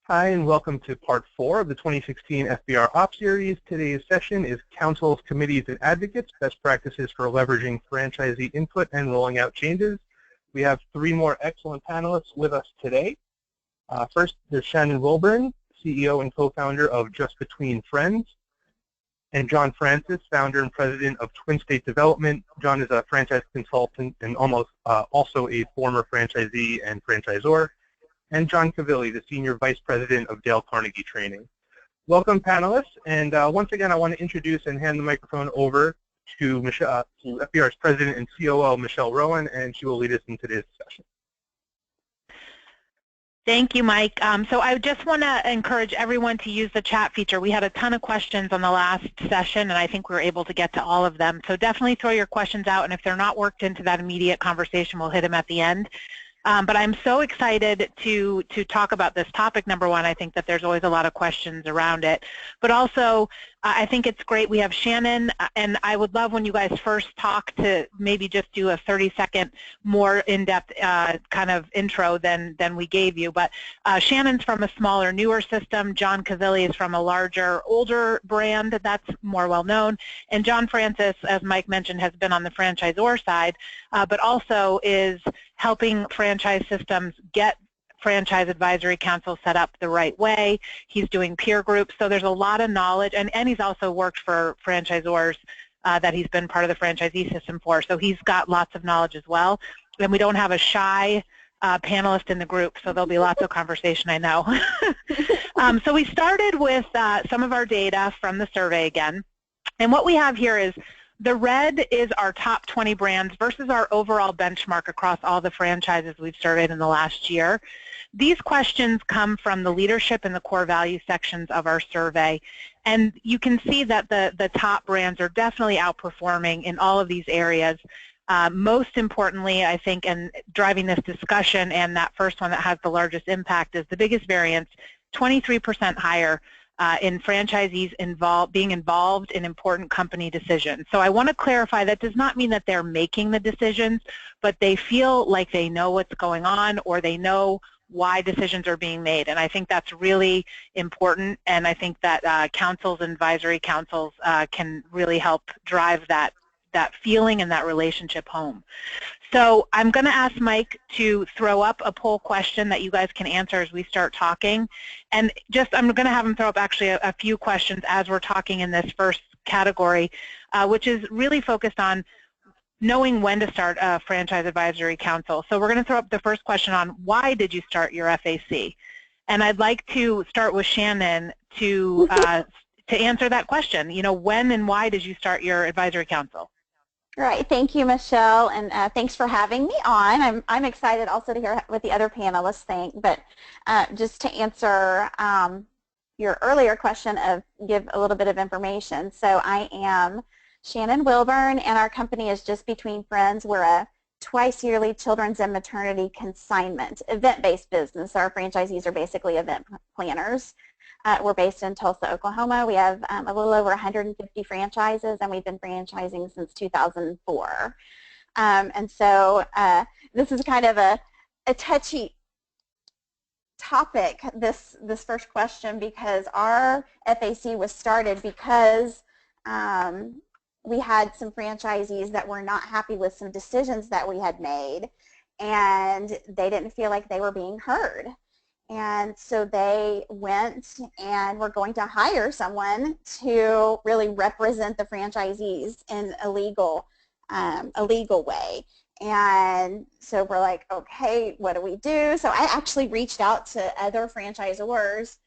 Hi, and welcome to part 4 of the 2016 FBR Ops Series. Today's session is Councils, Committees, and Advocates, Best Practices for Leveraging Franchisee Input and Rolling Out Changes. We have 3 more excellent panelists with us today. First, there's Shannon Wilburn, CEO and co-founder of Just Between Friends, and John Francis, founder and president of Twin State Development. John is a franchise consultant and also a former franchisee and franchisor. And John Covilli, the Senior Vice President of Dale Carnegie Training. Welcome, panelists. And once again, I want to introduce and hand the microphone over to FBR's President and COO, Michelle Rowan, and she will lead us in today's session. Thank you, Mike. So I just want to encourage everyone to use the chat feature. We had a ton of questions on the last session, and I think we were able to get to all of them. So definitely throw your questions out, and if they're not worked into that immediate conversation, we'll hit them at the end. But I'm so excited to talk about this topic. Number one, I think that there's always a lot of questions around it. But also, I think it's great. We have Shannon, and I would love when you guys first talk to maybe just do a 30-second more in-depth kind of intro than we gave you. But Shannon's from a smaller, newer system. John Cavilli is from a larger, older brand that's more well-known. And John Francis, as Mike mentioned, has been on the franchisor side, but also is helping franchise systems get franchise advisory council set up the right way. He's doing peer groups, so there's a lot of knowledge, and he's also worked for franchisors that he's been part of the franchisee system for, so he's got lots of knowledge as well. And we don't have a shy panelist in the group, so there'll be lots of conversation, I know. So we started with some of our data from the survey again, and what we have here is the red is our top 20 brands versus our overall benchmark across all the franchises we've surveyed in the last year. These questions come from the leadership and the core value sections of our survey. And you can see that the top brands are definitely outperforming in all of these areas. Most importantly, I think, and driving this discussion, and that first one that has the largest impact is the biggest variance, 23% higher in franchisees being involved in important company decisions. So I want to clarify that does not mean that they're making the decisions, but they feel like they know what's going on or they know why decisions are being made. And I think that's really important, and I think that councils and advisory councils can really help drive that feeling and that relationship home. So I'm going to ask Mike to throw up a poll question that you guys can answer as we start talking. And I'm going to have him throw up actually a few questions as we're talking in this first category, which is really focused on knowing when to start a franchise advisory council. So we're going to throw up the first question on why did you start your FAC? And I'd like to start with Shannon to answer that question. You know, when and why did you start your advisory council? Right. Thank you, Michelle, and thanks for having me on. I'm excited also to hear what the other panelists think, but just to answer your earlier question give a little bit of information. So I am Shannon Wilburn, and our company is Just Between Friends. We're a twice-yearly children's and maternity consignment, event-based business. Our franchisees are basically event planners. We're based in Tulsa, Oklahoma. We have a little over 150 franchises, and we've been franchising since 2004. And so this is kind of a touchy topic, this first question, because our FAC was started because we had some franchisees that were not happy with some decisions that we had made, and they didn't feel like they were being heard. And so they went and were going to hire someone to really represent the franchisees in a legal way. And so we're like, okay, what do we do? So I actually reached out to other franchisors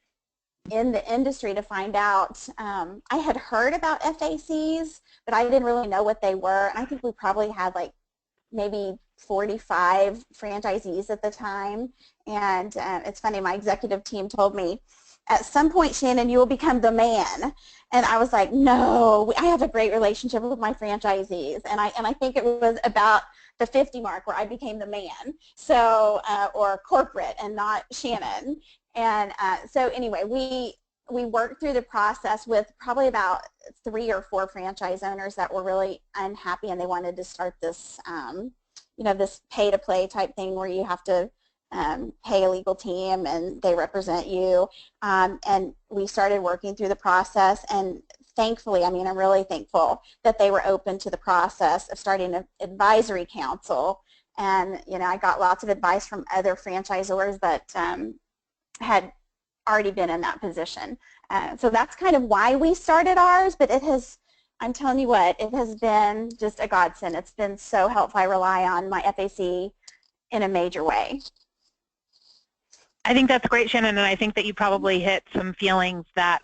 in the industry to find out. I had heard about FACs, but I didn't really know what they were. And I think we probably had like maybe 45 franchisees at the time. And it's funny, my executive team told me, at some point, Shannon, you will become the man. And I was like, no, I have a great relationship with my franchisees. And I think it was about the 50 mark where I became the man, so or corporate and not Shannon. And so anyway, we worked through the process with probably about 3 or 4 franchise owners that were really unhappy, and they wanted to start this, you know, this pay-to-play type thing where you have to pay a legal team and they represent you. And we started working through the process, and thankfully, I mean, I'm really thankful that they were open to the process of starting an advisory council. And, you know, I got lots of advice from other franchisors that had already been in that position. So that's kind of why we started ours, but it has, I'm telling you what, it has been just a godsend. It's been so helpful. I rely on my FAC in a major way. I think that's great, Shannon, and I think that you probably hit some feelings that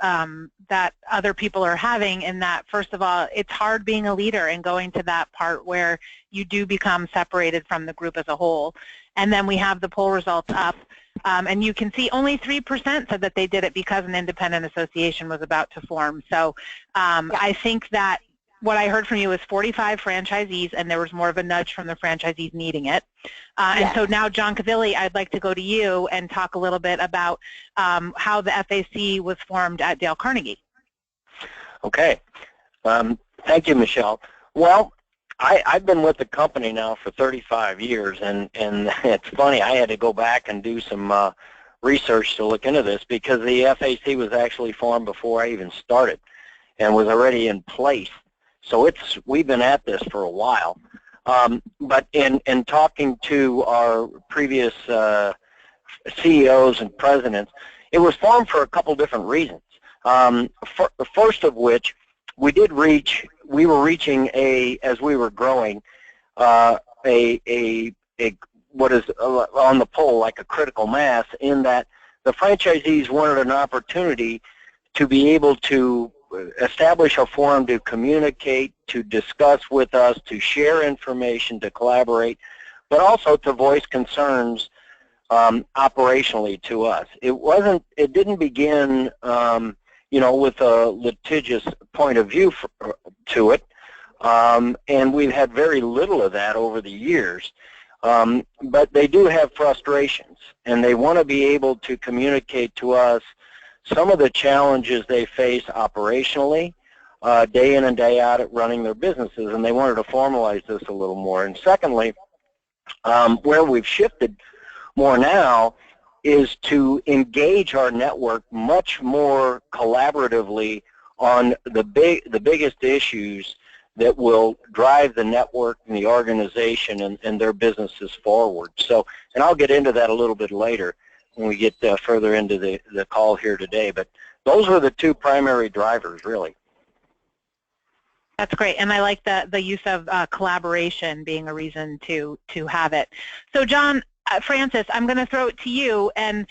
that other people are having, in that, first of all, it's hard being a leader and going to that part where you do become separated from the group as a whole. And then we have the poll results up, and you can see only 3% said that they did it because an independent association was about to form. So I think that what I heard from you was 45 franchisees, and there was more of a nudge from the franchisees needing it. And so now, John Cavilli, I'd like to go to you and talk a little bit about how the FAC was formed at Dale Carnegie. Okay. Thank you, Michelle. Well, I've been with the company now for 35 years, and it's funny, I had to go back and do some research to look into this, because the FAC was actually formed before I even started and was already in place. So we've been at this for a while. But in talking to our previous CEOs and presidents, it was formed for a couple different reasons. First of which, we were reaching as we were growing, what is on the poll like a critical mass, in that the franchisees wanted an opportunity to be able to establish a forum to communicate, to discuss with us, to share information, to collaborate, but also to voice concerns operationally to us. It didn't begin, you know, with a litigious point of view to it, and we've had very little of that over the years. But they do have frustrations, and they want to be able to communicate to us some of the challenges they face operationally, day in and day out at running their businesses, and they wanted to formalize this a little more. And secondly, where we've shifted more now is to engage our network much more collaboratively on the biggest issues that will drive the network and the organization and their businesses forward. So, and I'll get into that a little bit later when we get further into the call here today. But those were the two primary drivers, really. That's great, and I like the use of collaboration being a reason to have it. So, John, Francis, I'm going to throw it to you, and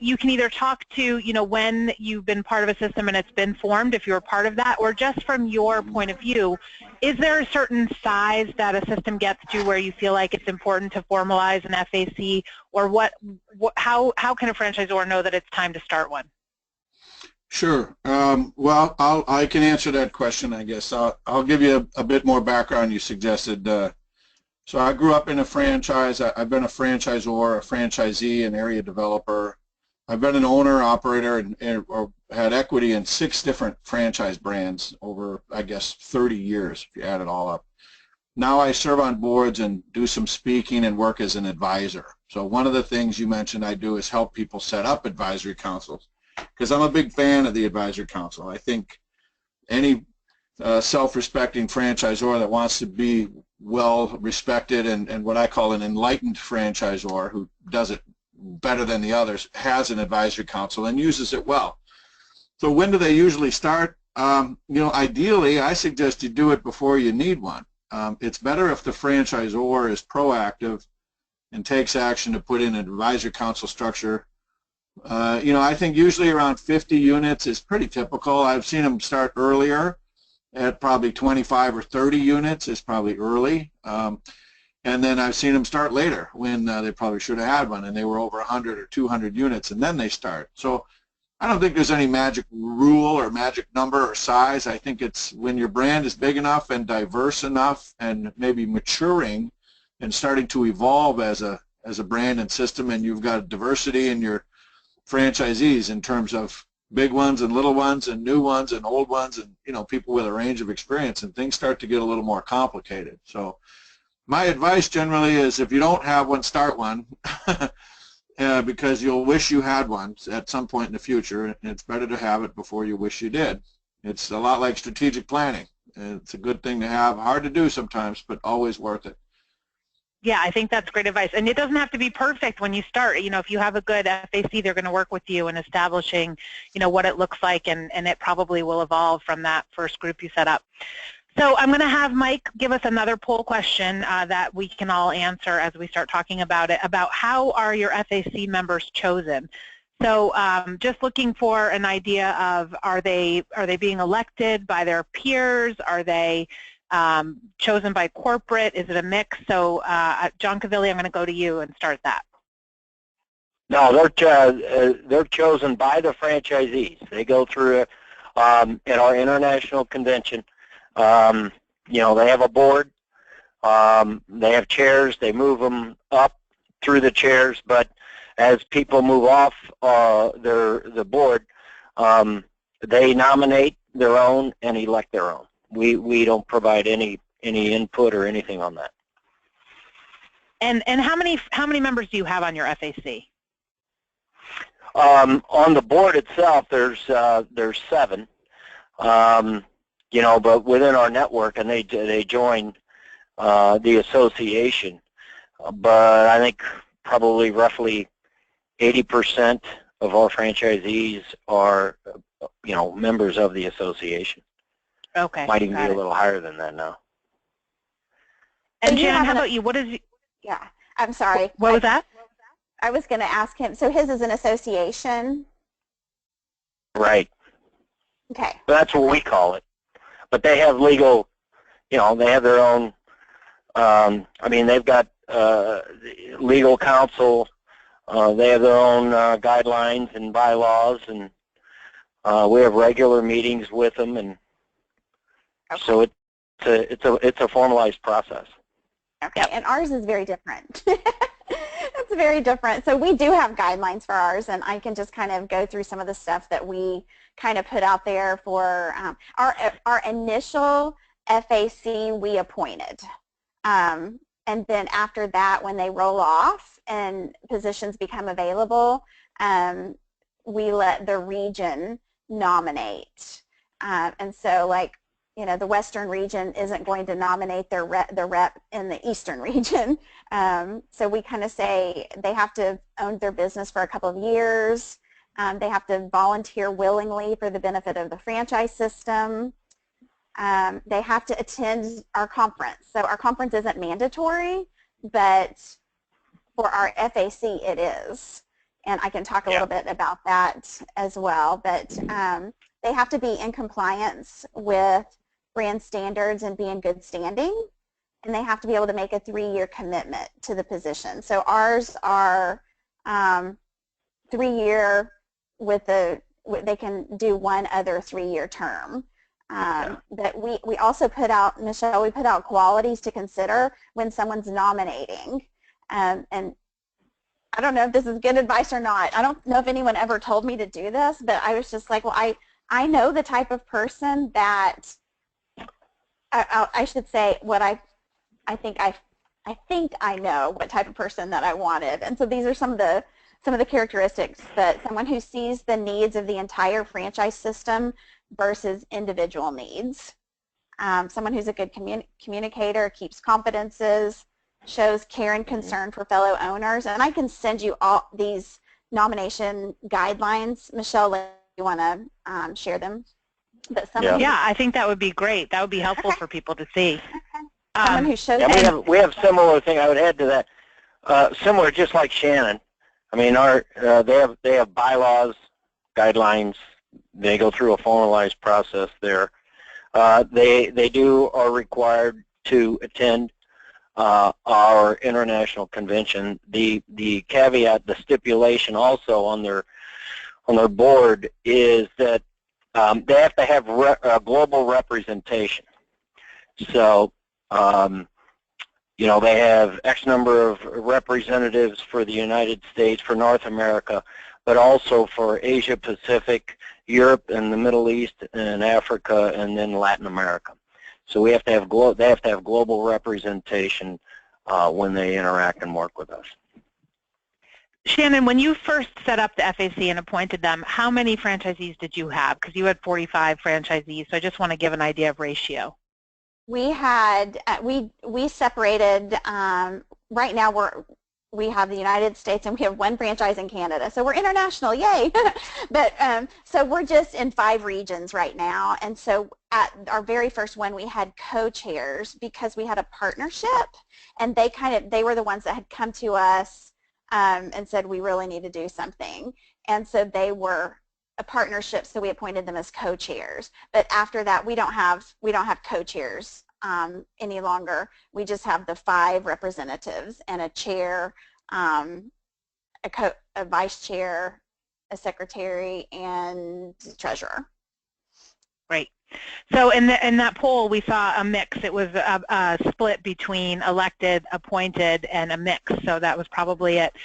you can either talk to, you know, when you've been part of a system and it's been formed, if you're a part of that, or just from your point of view, is there a certain size that a system gets to where you feel like it's important to formalize an FAC, or how can a franchisor know that it's time to start one? Sure. Well, I can answer that question, I guess. I'll give you a bit more background. You suggested. So I grew up in a franchise. I've been a franchisor, a franchisee, an area developer. I've been an owner, operator, or had equity in 6 different franchise brands over, I guess, 30 years, if you add it all up. Now I serve on boards and do some speaking and work as an advisor. So one of the things you mentioned I do is help people set up advisory councils, because I'm a big fan of the advisory council. I think any self-respecting franchisor that wants to be well respected and what I call an enlightened franchisor who does it better than the others has an advisory council and uses it well. So when do they usually start? You know, ideally, I suggest you do it before you need one. It's better if the franchisor is proactive and takes action to put in an advisory council structure. You know, I think usually around 50 units is pretty typical. I've seen them start earlier. At probably 25 or 30 units is probably early, and then I've seen them start later when they probably should have had one and they were over 100 or 200 units, and then they start. So I don't think there's any magic rule or magic number or size. I think it's when your brand is big enough and diverse enough and maybe maturing and starting to evolve as a brand and system, and you've got diversity in your franchisees in terms of big ones and little ones and new ones and old ones and, you know, people with a range of experience, and things start to get a little more complicated. So my advice generally is if you don't have one, start one. because you'll wish you had one at some point in the future, and it's better to have it before you wish you did. It's a lot like strategic planning. It's a good thing to have, hard to do sometimes, but always worth it. Yeah, I think that's great advice. And it doesn't have to be perfect when you start. You know, if you have a good FAC, they're going to work with you in establishing, you know, what it looks like, and it probably will evolve from that first group you set up. So I'm going to have Mike give us another poll question that we can all answer as we start talking about it, about how are your FAC members chosen? So just looking for an idea of, are they being elected by their peers? Are they chosen by corporate? Is it a mix? So John Covilli, I'm going to go to you and start that. No, they're chosen by the franchisees. They go through at our international convention. You know, they have a board. They have chairs. They move them up through the chairs. But as people move off the board, they nominate their own and elect their own. We don't provide any input or anything on that. And how many members do you have on your FAC? On the board itself, there's 7. You know, but within our network, and they join the association. But I think probably roughly 80% of our franchisees are, you know, members of the association. Okay. Might even be a little higher than that now. And Shannon, how about you? What is? Yeah, I'm sorry. What was that? I was going to ask him. So his is an association. Right. Okay. That's what we call it. But they have legal, you know, they have their own. I mean, they've got legal counsel. They have their own guidelines and bylaws, and we have regular meetings with them, and okay. So it's a formalized process. Okay, yep. And ours is very different. It's very different. So we do have guidelines for ours, and I can just kind of go through some of the stuff that we kind of put out there for our initial FAC we appointed. And then after that, when they roll off and positions become available, we let the region nominate. And so, like, you know, the Western region isn't going to nominate the rep in the Eastern region. So we kind of say they have to own their business for a couple of years. They have to volunteer willingly for the benefit of the franchise system. They have to attend our conference. So our conference isn't mandatory, but for our FAC it is. And I can talk a little bit about that as well. But they have to be in compliance with brand standards and be in good standing. And they have to be able to make a 3-year commitment to the position. So ours are 3-year with they can do one other 3-year term. But we also put out, Michelle, we put out qualities to consider when someone's nominating. And I don't know if this is good advice or not. I don't know if anyone ever told me to do this, but I was just like, well, I know the type of person that, I should say what I think I know what type of person that I wanted. And so these are some of the characteristics, that someone who sees the needs of the entire franchise system versus individual needs. Someone who's a good communicator, keeps confidences, shows care and concern for fellow owners. And I can send you all these nomination guidelines. Michelle, you want to share them? But yeah, I think that would be great. That would be helpful for people to see. Okay. Someone who shows we have similar thing. I would add to that. Similar, just like Shannon. I mean, they have bylaws, guidelines. They go through a formalized process there. They are required to attend our international convention. The caveat, the stipulation also on their board is that they have to have global representation. So, you know, they have X number of representatives for the United States, for North America, but also for Asia Pacific, Europe and the Middle East and Africa, and then Latin America. So we have to have they have to have global representation when they interact and work with us. Shannon, when you first set up the FAC and appointed them, how many franchisees did you have? Because you had 45 franchisees, so I just want to give an idea of ratio. We had, we separated, right now we have the United States and we have one franchise in Canada. So we're international, yay. But so we're just in 5 regions right now. And so at our very first one, we had co-chairs because we had a partnership, and they were the ones that had come to us and said, we really need to do something. And so they were a partnership, so we appointed them as co-chairs. But after that, we don't have co-chairs any longer. We just have the 5 representatives and a chair, a vice chair, a secretary, and treasurer. Great. So in that poll, we saw a mix. It was a split between elected, appointed, and a mix. So that was probably it.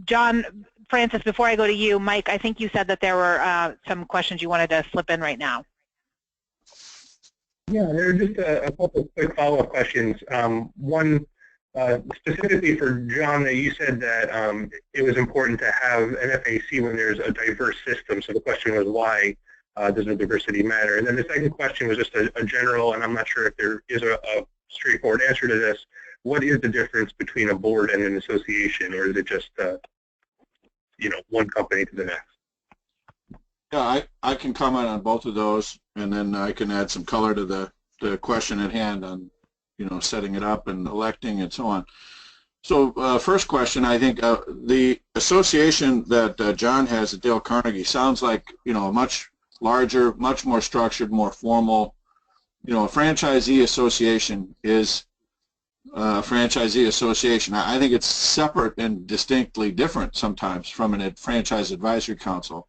John, Francis, before I go to you, Mike, I think you said that there were some questions you wanted to slip in right now. Yeah, there are just a couple of quick follow-up questions. One, specifically for John, that you said that it was important to have an FAC when there's a diverse system. So the question was, why does the diversity matter? And then the second question was just a general, and I'm not sure if there is a straightforward answer to this. What is the difference between a board and an association, or is it just one company to the next? Yeah, I can comment on both of those, and then I can add some color to the question at hand on, setting it up and electing and so on. So first question, I think the association that John has at Dale Carnegie sounds like, a much larger, much more structured, more formal. A franchisee association is a franchisee association. I think it's separate and distinctly different sometimes from a franchise advisory council.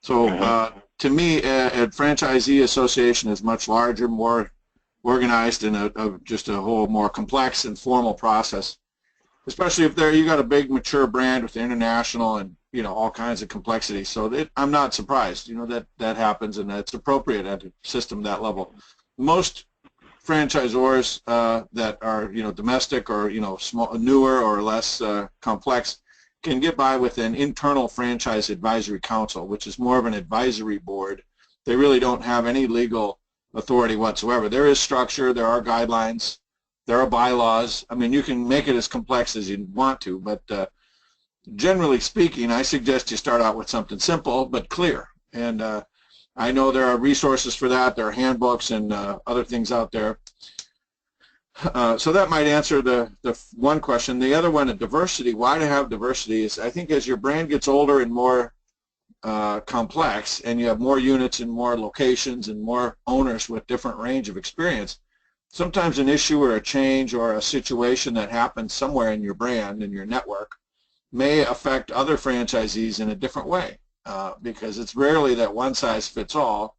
So to me, a franchisee association is much larger, more organized, and just a whole more complex and formal process. Especially if you got a big mature brand with international and all kinds of complexity. So I'm not surprised that happens, and that's appropriate at a system that level. Most franchisors that are domestic or small, newer or less complex can get by with an internal franchise advisory council, which is more of an advisory board. They really don't have any legal authority whatsoever. There is structure, there are guidelines, there are bylaws. I mean, you can make it as complex as you want to, but generally speaking, I suggest you start out with something simple but clear. And I know there are resources for that. There are handbooks and other things out there. So that might answer the one question. The other one, diversity. Why to have diversity is, I think, as your brand gets older and more complex, and you have more units and more locations and more owners with different range of experience, sometimes an issue or a change or a situation that happens somewhere in your brand and your network may affect other franchisees in a different way, because it's rarely that one size fits all.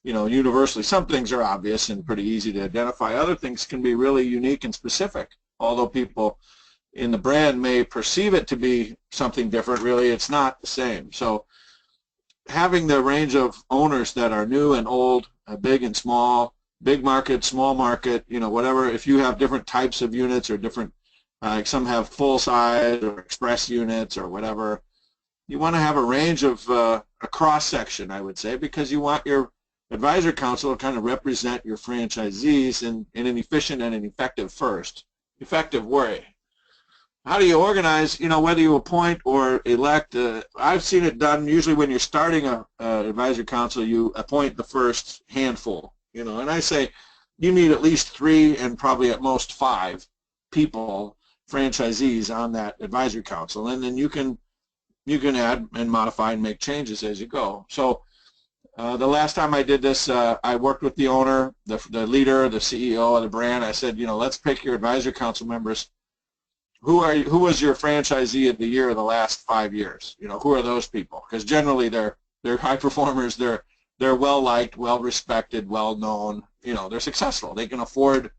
Universally, some things are obvious and pretty easy to identify. Other things can be really unique and specific. Although people in the brand may perceive it to be something different, really it's not the same. So having the range of owners that are new and old, big and small, big market, small market, whatever, if you have different types of units or different, some have full size or express units or whatever, you want to have a range of a cross section, I would say, because you want your advisory council to kind of represent your franchisees in an efficient and an effective way. How do you organize, whether you appoint or elect? I've seen it done usually when you're starting a advisory council, you appoint the first handful, and I say you need at least 3 and probably at most 5 people, franchisees, on that advisory council, and then you can add and modify and make changes as you go. So the last time I did this, I worked with the owner, the leader, the CEO of the brand. I said, let's pick your advisory council members. Who was your franchisee of the year of the last 5 years? Who are those people? Because generally they're high performers. They're well liked, well respected, well known. They're successful. They can afford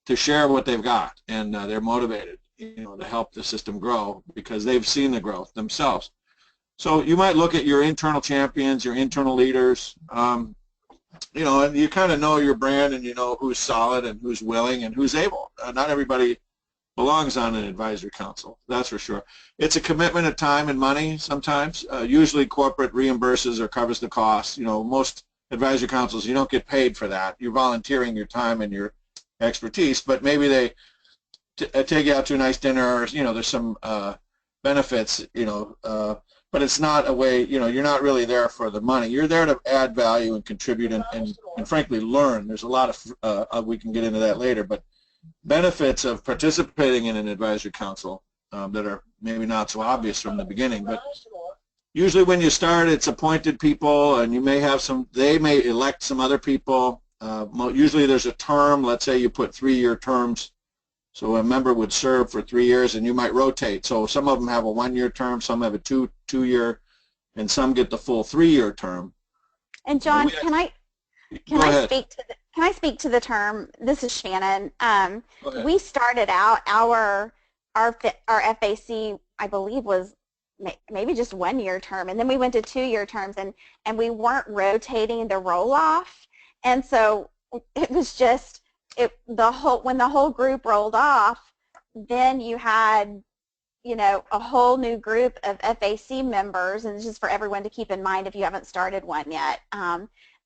to share what they've got, and they're motivated, to help the system grow because they've seen the growth themselves. So you might look at your internal champions, your internal leaders, and you kind of know your brand, and you know who's solid and who's willing and who's able. Not everybody belongs on an advisory council, that's for sure. It's a commitment of time and money sometimes. Usually corporate reimburses or covers the cost. You know, most advisory councils, you don't get paid for that. You're volunteering your time and your expertise, but maybe they take you out to a nice dinner, or, you know, there's some benefits, you know, but it's not a way, you know, you're not really there for the money. You're there to add value and contribute and frankly learn. There's a lot of, we can get into that later, but benefits of participating in an advisory council that are maybe not so obvious from the beginning. But usually when you start, it's appointed people, and you may have some, they may elect some other people. Usually there's a term. Let's say you put 3-year terms. So a member would serve for 3 years, and you might rotate. So some of them have a 1-year term, some have a two-year, and some get the full 3-year term. And John, can I speak to the term? This is Shannon. We started out our FAC, I believe, was maybe just 1-year term, and then we went to 2-year terms, and we weren't rotating the roll-off, and so it was just when the whole group rolled off, then you had, you know, a whole new group of FAC members, and it's just for everyone to keep in mind if you haven't started one yet.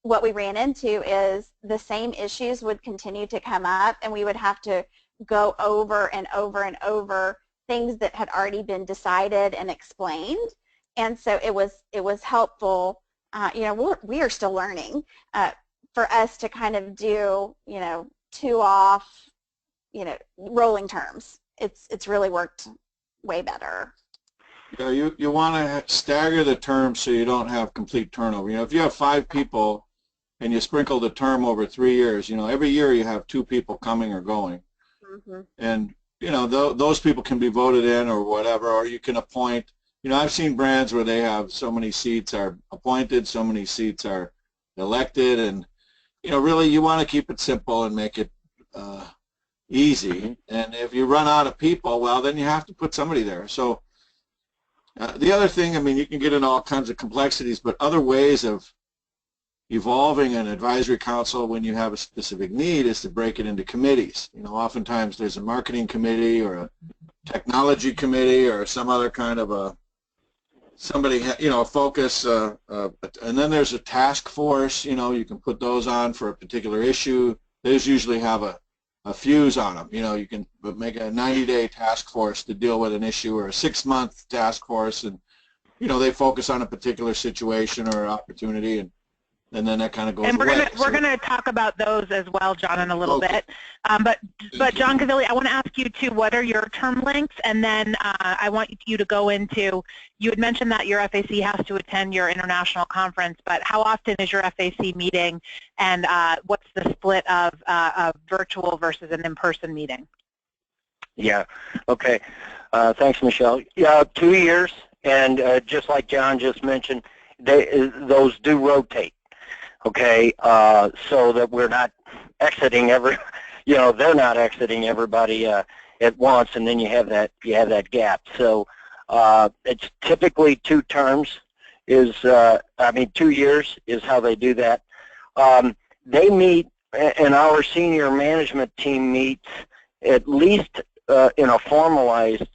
What we ran into is the same issues would continue to come up, and we would have to go over and over and over things that had already been decided and explained. And so it was helpful. You know, we are still learning for us to kind of do, you know, 2 off, you know, rolling terms. It's really worked way better. Yeah, you want to stagger the terms so you don't have complete turnover. You know, if you have 5 people and you sprinkle the term over 3 years, you know, every year you have 2 people coming or going. Mm-hmm. And, you know, those people can be voted in or whatever, or you can appoint. You know, I've seen brands where they have so many seats are appointed, so many seats are elected, and, you know, really you want to keep it simple and make it easy. And if you run out of people, well, then you have to put somebody there. So the other thing, I mean, you can get into all kinds of complexities, but other ways of evolving an advisory council when you have a specific need is to break it into committees. You know, oftentimes there's a marketing committee or a technology committee or some other kind of somebody, you know, a focus, and then there's a task force. You know, you can put those on for a particular issue. Those usually have a fuse on them. You know, you can make a 90-day task force to deal with an issue, or a 6-month task force, and, you know, they focus on a particular situation or opportunity, and then that kind of goes and away. We're going to talk about those as well, John, in a little bit. But John Cavilli, I want to ask you too, what are your term lengths? And then I want you to go into, you had mentioned that your FAC has to attend your international conference, but how often is your FAC meeting, and what's the split of virtual versus an in-person meeting? Yeah, okay. Thanks, Michelle. Yeah, 2 years, and just like John just mentioned, those do rotate. Okay, so that we're not exiting you know, they're not exiting everybody at once, and then you have that gap. So it's typically 2 terms. 2 years is how they do that. They meet, and our senior management team meets at least in a formalized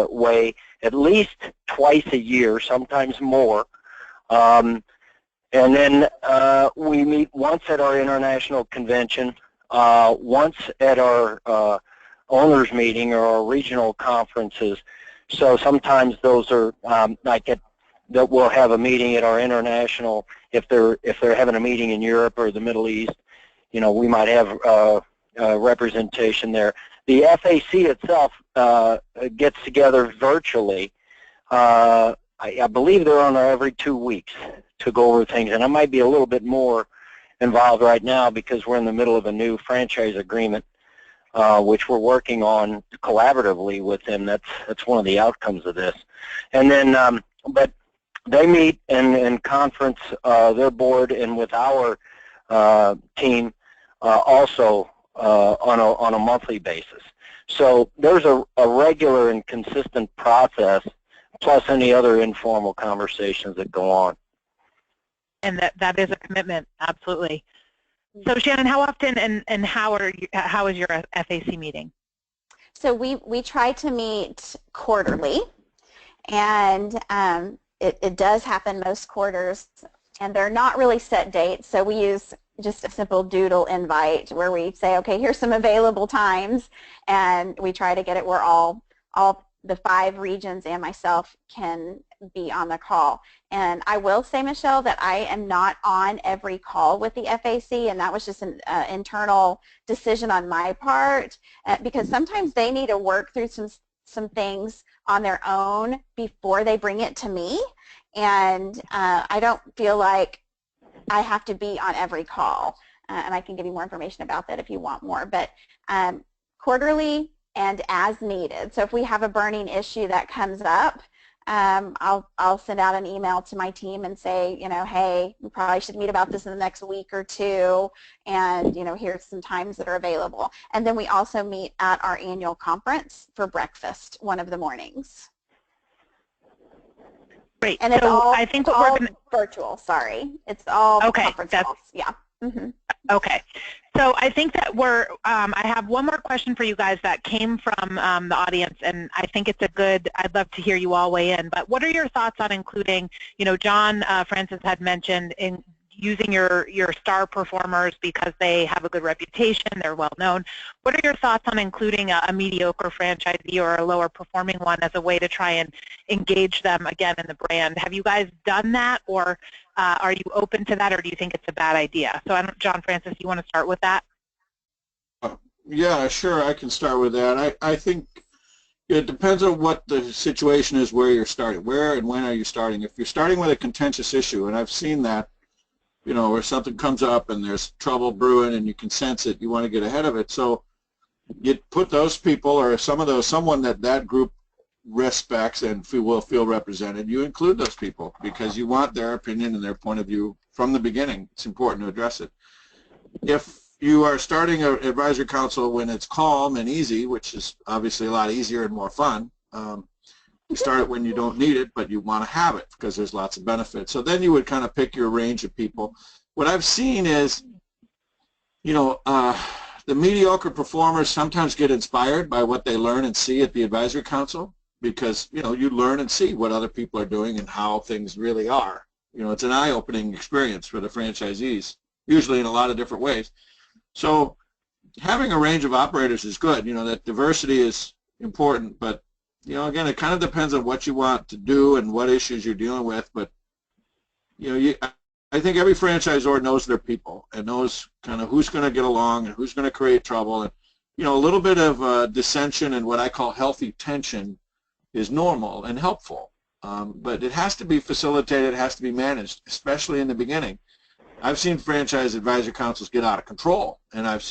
way, at least twice a year, sometimes more. And then we meet once at our international convention, once at our owners meeting or our regional conferences. So sometimes those are that we'll have a meeting at our international. If they're having a meeting in Europe or the Middle East, you know, we might have representation there. The FAC itself gets together virtually. I believe they're on every 2 weeks to go over things, and I might be a little bit more involved right now because we're in the middle of a new franchise agreement, which we're working on collaboratively with them. That's one of the outcomes of this. And then, but they meet and conference their board and with our team also on a monthly basis. So there's a regular and consistent process, plus any other informal conversations that go on. And that is a commitment, absolutely. So Shannon, how often and how is your FAC meeting? So we try to meet quarterly, and it does happen most quarters, and they're not really set dates, so we use just a simple doodle invite where we say, okay, here's some available times, and we try to get it where all the 5 regions and myself can be on the call. And I will say, Michelle, that I am not on every call with the FAC, and that was just an internal decision on my part, because sometimes they need to work through some things on their own before they bring it to me, and I don't feel like I have to be on every call, and I can give you more information about that if you want more, but quarterly and as needed. So if we have a burning issue that comes up, I'll send out an email to my team and say, you know, hey, we probably should meet about this in the next week or 2, and, you know, here's some times that are available. And then we also meet at our annual conference for breakfast one of the mornings. Great. And it's so all, I think it's what all we're gonna, virtual, sorry. It's all okay, conference calls. Yeah. Mm-hmm. Okay. So I think that I have one more question for you guys that came from the audience, and I think it's I'd love to hear you all weigh in, but what are your thoughts on including, you know, John Francis had mentioned in using your star performers because they have a good reputation, they're well known. What are your thoughts on including a mediocre franchisee or a lower performing one as a way to try and engage them again in the brand? Have you guys done that, or are you open to that, or do you think it's a bad idea? So John Francis, you want to start with that? Yeah, sure, I can start with that. I think it depends on what the situation is, where you're starting. Where and when are you starting? If you're starting with a contentious issue, and I've seen that, you know, where something comes up and there's trouble brewing and you can sense it, you want to get ahead of it. So you put those people, or someone that group respects and will feel represented, you include those people because you want their opinion and their point of view from the beginning. It's important to address it. If you are starting an advisory council when it's calm and easy, which is obviously a lot easier and more fun, you start it when you don't need it, but you want to have it because there's lots of benefits. So then you would kind of pick your range of people. What I've seen is, you know, the mediocre performers sometimes get inspired by what they learn and see at the advisory council because, you know, you learn and see what other people are doing and how things really are. You know, it's an eye-opening experience for the franchisees, usually in a lot of different ways. So having a range of operators is good. You know, that diversity is important, but you know, again, it kind of depends on what you want to do and what issues you're dealing with. But, you know, I think every franchisor knows their people and knows kind of who's going to get along and who's going to create trouble. And, you know, a little bit of dissension and what I call healthy tension is normal and helpful. But it has to be facilitated, it has to be managed, especially in the beginning. I've seen franchise advisory councils get out of control, and I've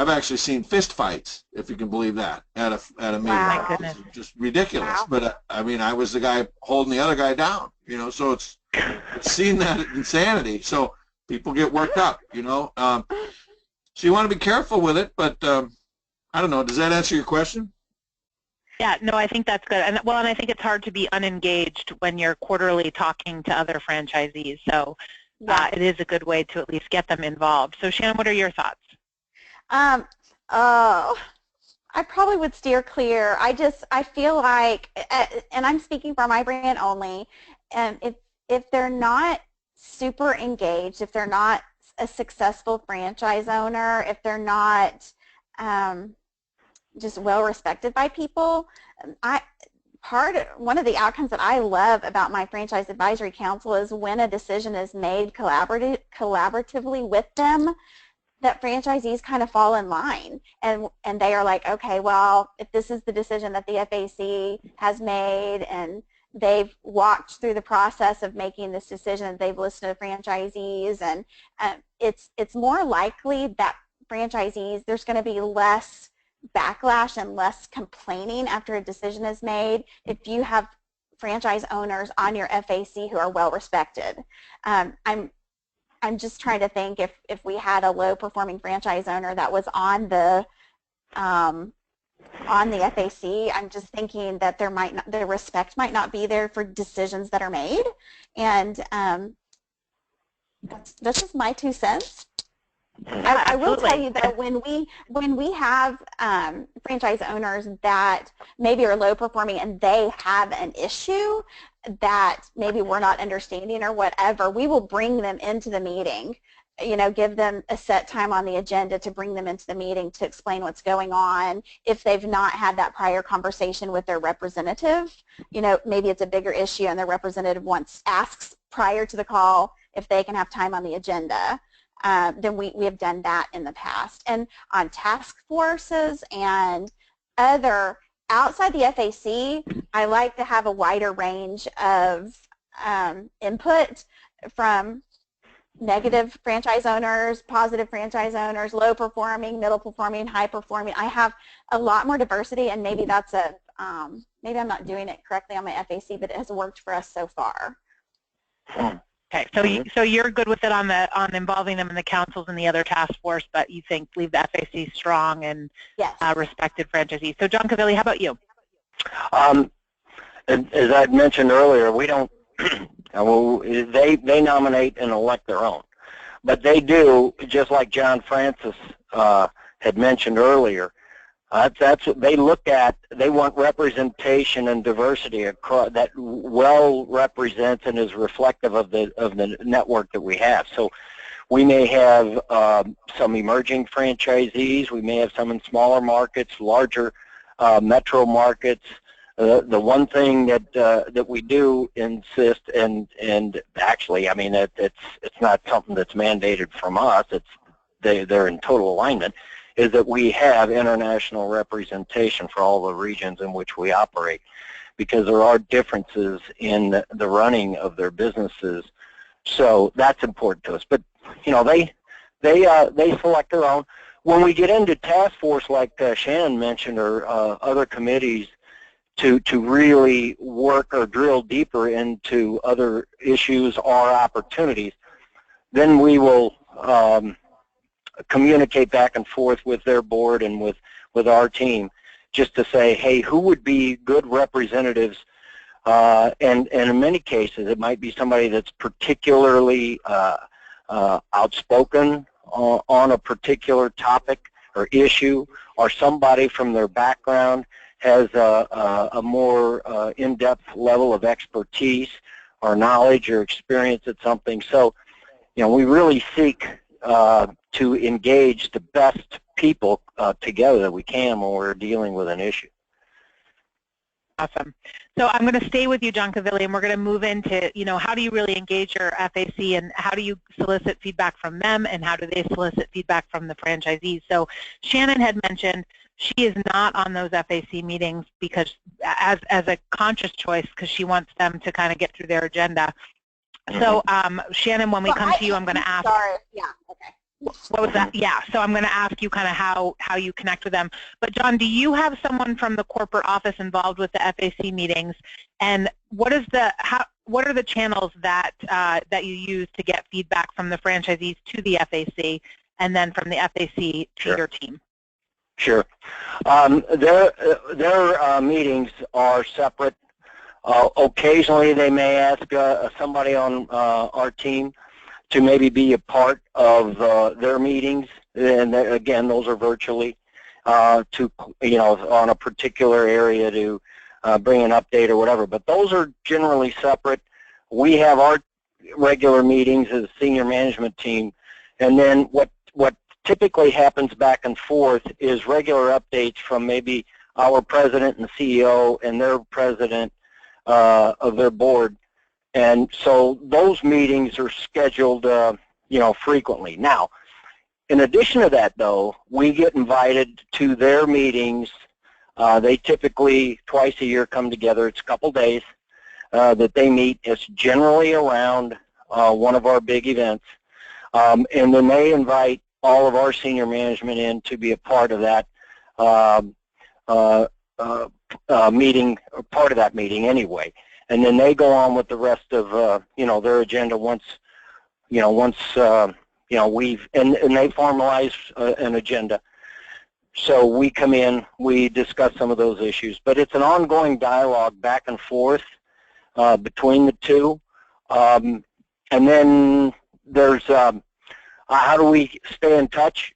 actually seen fist fights, if you can believe that, at a meeting. Wow. Goodness. It's just ridiculous. Wow. But I mean, I was the guy holding the other guy down. You know, so it's seen that insanity. So people get worked up. You know, so you want to be careful with it. But I don't know. Does that answer your question? Yeah, no, I think that's good. And I think it's hard to be unengaged when you're quarterly talking to other franchisees. So it is a good way to at least get them involved. So Shannon, what are your thoughts? I probably would steer clear. I feel like, and I'm speaking for my brand only, if they're not super engaged, if they're not a successful franchise owner, if they're not just well respected by people, one of the outcomes that I love about my franchise advisory council is when a decision is made collaboratively with them, that franchisees kind of fall in line and they are like, okay, well, if this is the decision that the FAC has made and they've walked through the process of making this decision, they've listened to franchisees, and it's more likely that franchisees, there's going to be less backlash and less complaining after a decision is made if you have franchise owners on your FAC who are well respected. I'm just trying to think if we had a low performing franchise owner that was on the FAC, I'm just thinking that the respect might not be there for decisions that are made, and that's just my 2 cents. I will tell you that when we have franchise owners that maybe are low performing and they have an issue that maybe we're not understanding or whatever, we will bring them into the meeting. You know, give them a set time on the agenda to bring them into the meeting to explain what's going on. If they've not had that prior conversation with their representative, you know, maybe it's a bigger issue and their representative asks prior to the call if they can have time on the agenda. Then we have done that in the past. And on task forces and other outside the FAC, I like to have a wider range of input from negative franchise owners, positive franchise owners, low performing, middle performing, high performing. I have a lot more diversity, and maybe that's maybe I'm not doing it correctly on my FAC, but it has worked for us so far. Okay, so you're good with it on involving them in the councils and the other task force, but you think leave the FAC strong and yes. Respected franchisees. So John Covilli, how about you? As I mentioned earlier, we don't. They nominate and elect their own, but they do, just like John Francis had mentioned earlier. That's what they look at. They want representation and diversity across, that well represents and is reflective of the network that we have. So we may have some emerging franchisees. We may have some in smaller markets, larger metro markets. The one thing that we do insist, and actually, I mean, it's not something that's mandated from us. They're in total alignment. Is that we have international representation for all the regions in which we operate, because there are differences in the running of their businesses. So that's important to us. But you know, they select their own. When we get into task force, like Shannon mentioned, or other committees, to really work or drill deeper into other issues or opportunities, then we will communicate back and forth with their board and with our team, just to say, hey, who would be good representatives? And in many cases, it might be somebody that's particularly outspoken on a particular topic or issue, or somebody from their background has a more in-depth level of expertise or knowledge or experience at something. So, you know, we really seek to engage the best people together that we can when we're dealing with an issue. Awesome. So I'm going to stay with you, John Covilli, and we're going to move into, you know, how do you really engage your FAC, and how do you solicit feedback from them, and how do they solicit feedback from the franchisees? So Shannon had mentioned she is not on those FAC meetings because, as a conscious choice, because she wants them to kind of get through their agenda. So Shannon, when we come to you, I'm going to ask. Sorry. Yeah. Okay. What was that? Yeah. So I'm going to ask you kind of how you connect with them. But John, do you have someone from the corporate office involved with the FAC meetings? And what are the channels that that you use to get feedback from the franchisees to the FAC, and then from the FAC to your team? Sure. Their meetings are separate. Occasionally they may ask somebody on our team to maybe be a part of their meetings, and again, those are virtually, to, you know, on a particular area to bring an update or whatever. But those are generally separate. We have our regular meetings as a senior management team, and then what typically happens back and forth is regular updates from maybe our president and CEO and their president of their board. And so those meetings are scheduled, you know, frequently. Now, in addition to that, though, we get invited to their meetings. They typically twice a year come together. It's a couple days that they meet. It's generally around one of our big events, and then they invite all of our senior management in to be a part of that meeting, or part of that meeting anyway. And then they go on with the rest of you know, their agenda once you know we've and they formalize an agenda. So we come in, we discuss some of those issues, but it's an ongoing dialogue back and forth between the two. And then there's How do we stay in touch?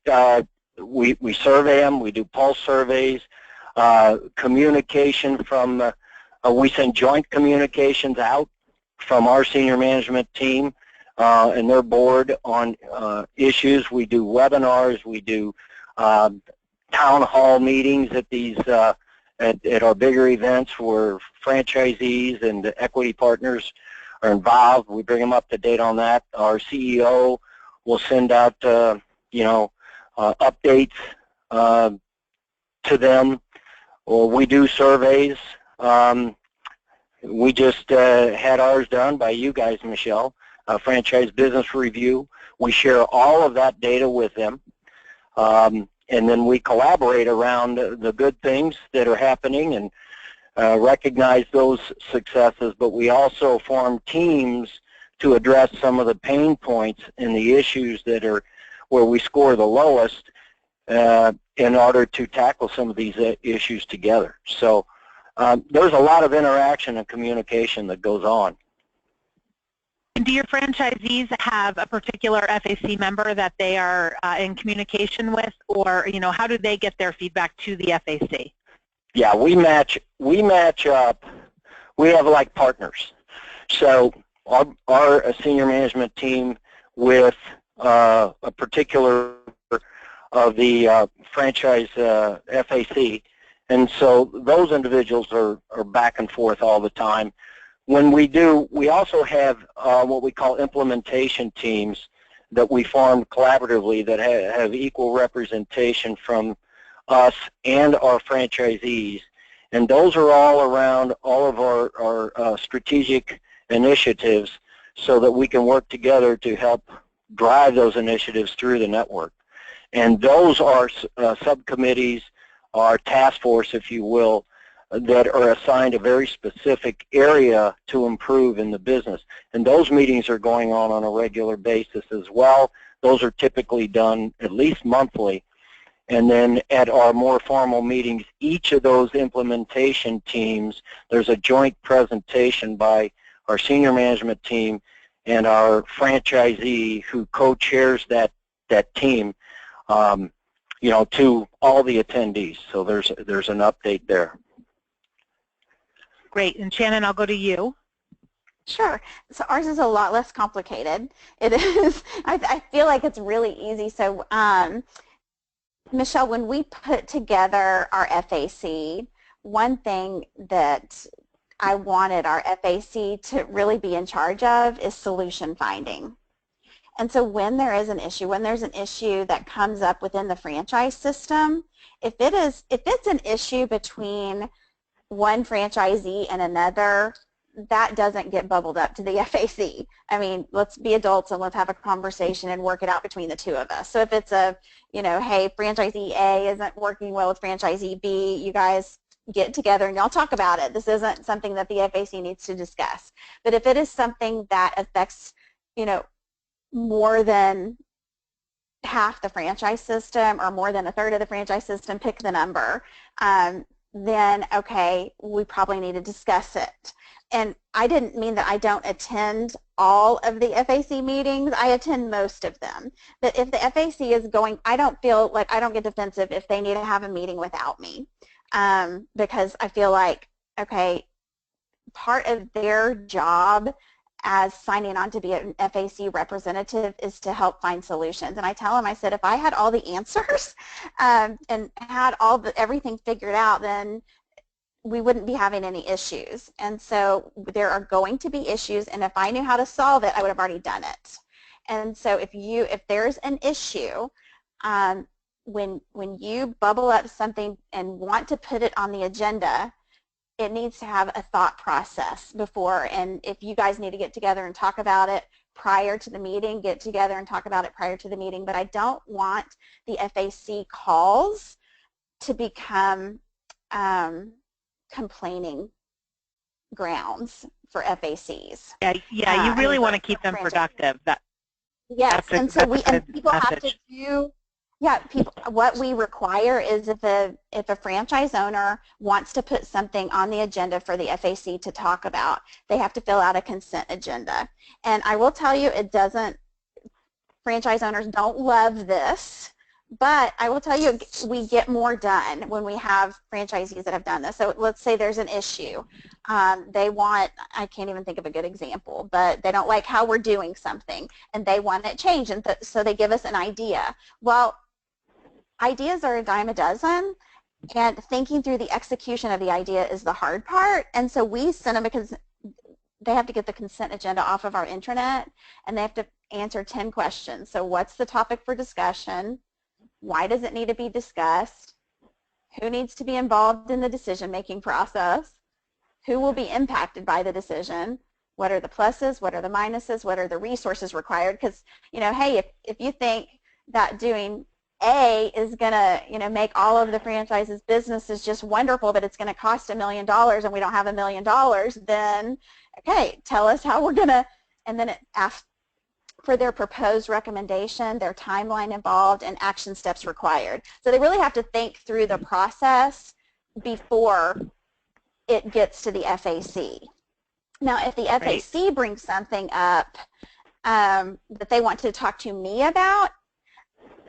We survey them. We do pulse surveys. Communication from, we send joint communications out from our senior management team and their board on issues. We do webinars. We do town hall meetings at these at our bigger events where franchisees and equity partners are involved. We bring them up to date on that. Our CEO will send out updates to them, or we do surveys. We just had ours done by you guys, Michelle, a franchise business review. We share all of that data with them, and then we collaborate around the good things that are happening and recognize those successes, but we also form teams to address some of the pain points and the issues that are where we score the lowest in order to tackle some of these issues together. So there's a lot of interaction and communication that goes on. And do your franchisees have a particular FAC member that they are in communication with, or how do they get their feedback to the FAC? Yeah, we match up. We have like partners. So our senior management team with a particular of the franchise FAC, and so those individuals are back and forth all the time. When we do, we also have what we call implementation teams that we form collaboratively that have equal representation from us and our franchisees, and those are all around all of our strategic initiatives so that we can work together to help drive those initiatives through the network. And those are subcommittees, our task force, if you will, that are assigned a very specific area to improve in the business. And those meetings are going on a regular basis as well. Those are typically done at least monthly. And then at our more formal meetings, each of those implementation teams, there's a joint presentation by our senior management team and our franchisee who co-chairs that team, to all the attendees. So there's an update there. Great. And Shannon, I'll go to you. Sure. So ours is a lot less complicated. It is. I feel like it's really easy. So Michelle, when we put together our FAC, one thing that I wanted our FAC to really be in charge of is solution finding. And so when there is an issue, when there's an issue that comes up within the franchise system, if it's an issue between one franchisee and another, that doesn't get bubbled up to the FAC. I mean, let's be adults and let's have a conversation and work it out between the two of us. So if it's a, hey, franchisee A isn't working well with franchisee B, you guys get together and y'all talk about it. This isn't something that the FAC needs to discuss. But if it is something that affects, more than half the franchise system or more than a third of the franchise system, pick the number, then, okay, we probably need to discuss it. And I didn't mean that I don't attend all of the FAC meetings. I attend most of them. But if the FAC is going, I don't feel like I don't get defensive if they need to have a meeting without me, because I feel like, okay, part of their job as signing on to be an FAC representative is to help find solutions. And I tell them, I said, if I had all the answers and had everything figured out, then we wouldn't be having any issues. And so there are going to be issues, and if I knew how to solve it, I would have already done it. And so if there's an issue, when you bubble up something and want to put it on the agenda, it needs to have a thought process before, and if you guys need to get together and talk about it prior to the meeting, get together and talk about it prior to the meeting. But I don't want the FAC calls to become complaining grounds for FACs. Yeah, you really want to keep them productive. Yes, and so people have to do. Yeah, what we require is if a franchise owner wants to put something on the agenda for the FAC to talk about, they have to fill out a consent agenda. And I will tell you, it doesn't, franchise owners don't love this, but I will tell you, we get more done when we have franchisees that have done this. So let's say there's an issue. They want, I can't even think of a good example, but they don't like how we're doing something, and they want it changed, and so they give us an idea. Well, ideas are a dime a dozen, and thinking through the execution of the idea is the hard part, and so we send them, because they have to get the consent agenda off of our intranet, and they have to answer 10 questions. So what's the topic for discussion? Why does it need to be discussed? Who needs to be involved in the decision-making process? Who will be impacted by the decision? What are the pluses? What are the minuses? What are the resources required? Because, you know, hey, if you think that doing A is going to, you know, make all of the franchises businesses just wonderful, but it's going to cost $1 million and we don't have $1 million, then, okay, tell us how we're going to, and then it asks for their proposed recommendation, their timeline involved, and action steps required. So they really have to think through the process before it gets to the FAC. Now, if the FAC brings something up that they want to talk to me about,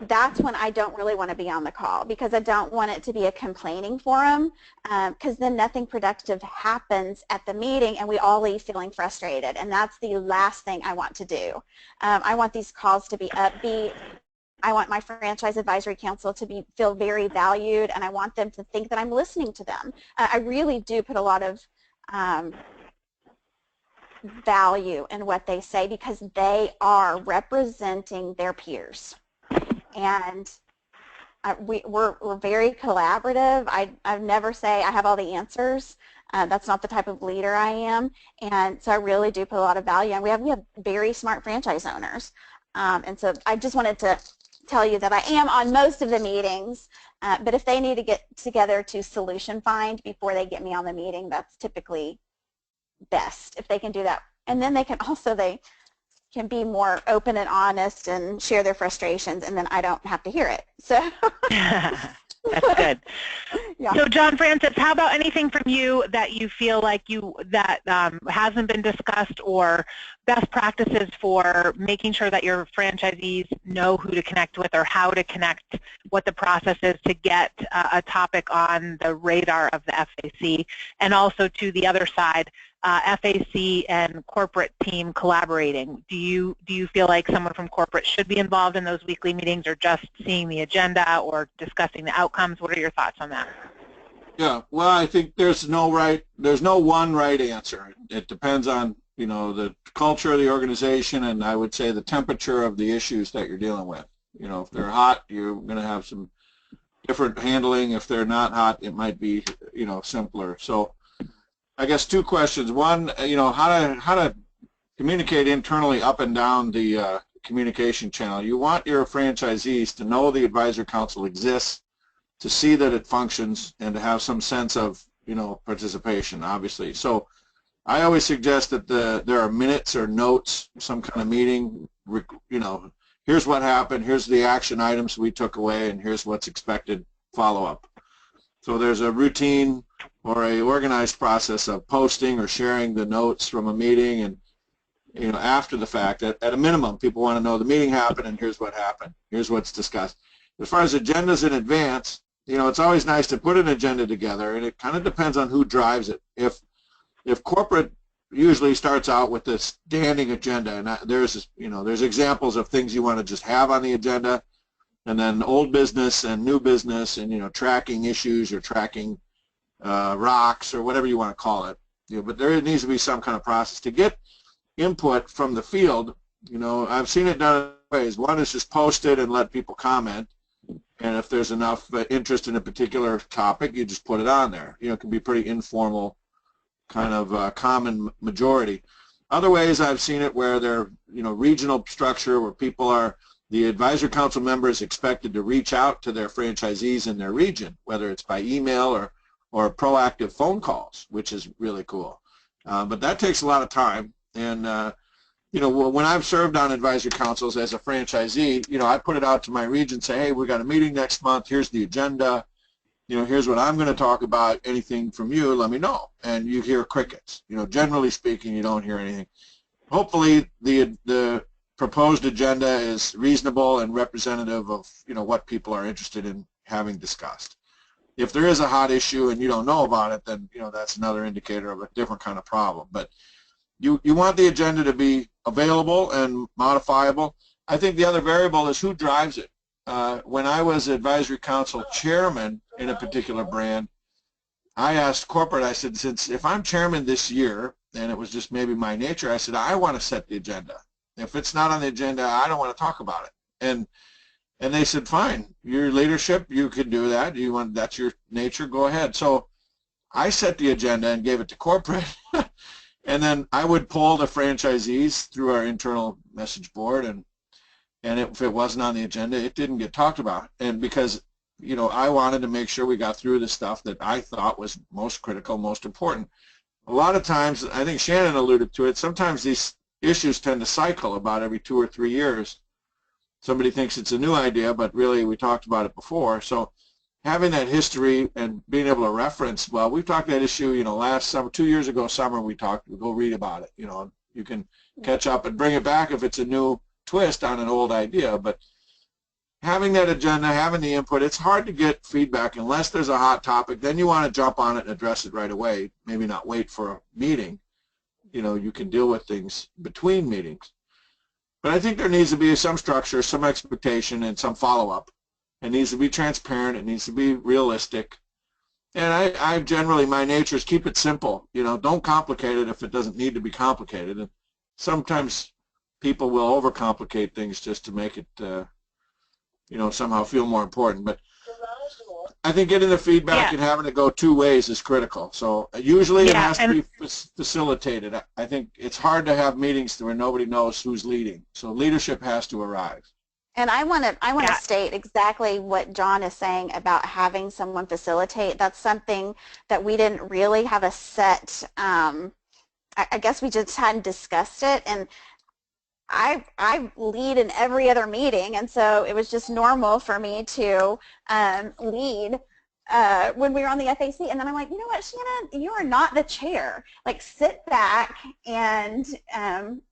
that's when I don't really want to be on the call, because I don't want it to be a complaining forum, because then nothing productive happens at the meeting and we all leave feeling frustrated, and that's the last thing I want to do. I want these calls to be upbeat. I want my Franchise Advisory Council to feel very valued, and I want them to think that I'm listening to them. I really do put a lot of value in what they say, because they are representing their peers. And we're very collaborative. I never say I have all the answers. That's not the type of leader I am. And so I really do put a lot of value. And we have very smart franchise owners. And so I just wanted to tell you that I am on most of the meetings. But if they need to get together to solution find before they get me on the meeting, that's typically best if they can do that. And then they can also, they can be more open and honest and share their frustrations, and then I don't have to hear it. So that's good. Yeah. So John Francis, how about anything from you that you feel like that hasn't been discussed, or best practices for making sure that your franchisees know who to connect with, or how to connect, what the process is to get a topic on the radar of the FAC, and also to the other side, FAC and corporate team collaborating. Do you feel like someone from corporate should be involved in those weekly meetings, or just seeing the agenda or discussing the outcomes? What are your thoughts on that? Yeah, well, I think there's no one right answer. It depends on, you know, the culture of the organization, and I would say the temperature of the issues that you're dealing with. You know, if they're hot, you're going to have some different handling. If they're not hot, it might be, you know, simpler. So I guess two questions. One, you know, how to communicate internally up and down the communication channel. You want your franchisees to know the advisor council exists, to see that it functions, and to have some sense of, you know, participation, obviously. So I always suggest that there are minutes or notes, some kind of meeting, you know, here's what happened, here's the action items we took away, and here's what's expected follow-up. So there's a routine or a organized process of posting or sharing the notes from a meeting, and, you know, after the fact, at a minimum, people want to know the meeting happened and here's what happened, here's what's discussed. As far as agendas in advance, you know, it's always nice to put an agenda together, and it kind of depends on who drives it. If corporate usually starts out with this standing agenda, and there's, you know, there's examples of things you want to just have on the agenda, and then old business and new business, and, you know, tracking issues or tracking rocks or whatever you want to call it. You know, but there needs to be some kind of process to get input from the field. You know, I've seen it done in ways. One is just post it and let people comment, and if there's enough interest in a particular topic, you just put it on there. You know, it can be pretty informal, kind of common majority. Other ways I've seen it where they're, you know, regional structure, where people are, the advisor council members expected to reach out to their franchisees in their region, whether it's by email or proactive phone calls, which is really cool. But that takes a lot of time, and you know, when I've served on advisory councils as a franchisee, you know, I put it out to my region, say, hey, we got a meeting next month, here's the agenda, you know, here's what I'm going to talk about, anything from you, let me know. And you hear crickets. You know, generally speaking, you don't hear anything. Hopefully the proposed agenda is reasonable and representative of, what people are interested in having discussed. If there is a hot issue and you don't know about it, then, that's another indicator of a different kind of problem. But you want the agenda to be available and modifiable. I think the other variable is who drives it. When I was advisory council chairman in a particular brand, I asked corporate, I said, if I'm chairman this year, and it was just maybe my nature, I said, I want to set the agenda. If it's not on the agenda, I don't want to talk about it. And they said, fine, your leadership, you can do that. That's your nature, go ahead. So I set the agenda and gave it to corporate. And then I would poll the franchisees through our internal message board, and if it wasn't on the agenda, it didn't get talked about. And because, I wanted to make sure we got through the stuff that I thought was most critical, most important. A lot of times, I think Shannon alluded to it, sometimes these issues tend to cycle about every 2 or 3 years. Somebody thinks it's a new idea, but really we talked about it before. So having that history and being able to reference, well, we've talked that issue, last summer, 2 years ago summer, we go read about it. You can catch up and bring it back if it's a new twist on an old idea. But having that agenda, having the input, it's hard to get feedback unless there's a hot topic. Then you want to jump on it and address it right away, maybe not wait for a meeting. You can deal with things between meetings. But I think there needs to be some structure, some expectation, and some follow-up. It needs to be transparent. It needs to be realistic. And I generally, my nature is keep it simple. Don't complicate it if it doesn't need to be complicated. And sometimes people will overcomplicate things just to make it, somehow feel more important. But I think getting the feedback and having it go 2 ways is critical. So usually it has to be facilitated. I think it's hard to have meetings where nobody knows who's leading. So leadership has to arrive. And I want to state exactly what John is saying about having someone facilitate. That's something that we didn't really have a set, I guess we just hadn't discussed it. And I lead in every other meeting, and so it was just normal for me to lead when we were on the FAC. And then I'm like, you know what, Shannon, you are not the chair. Like, sit back and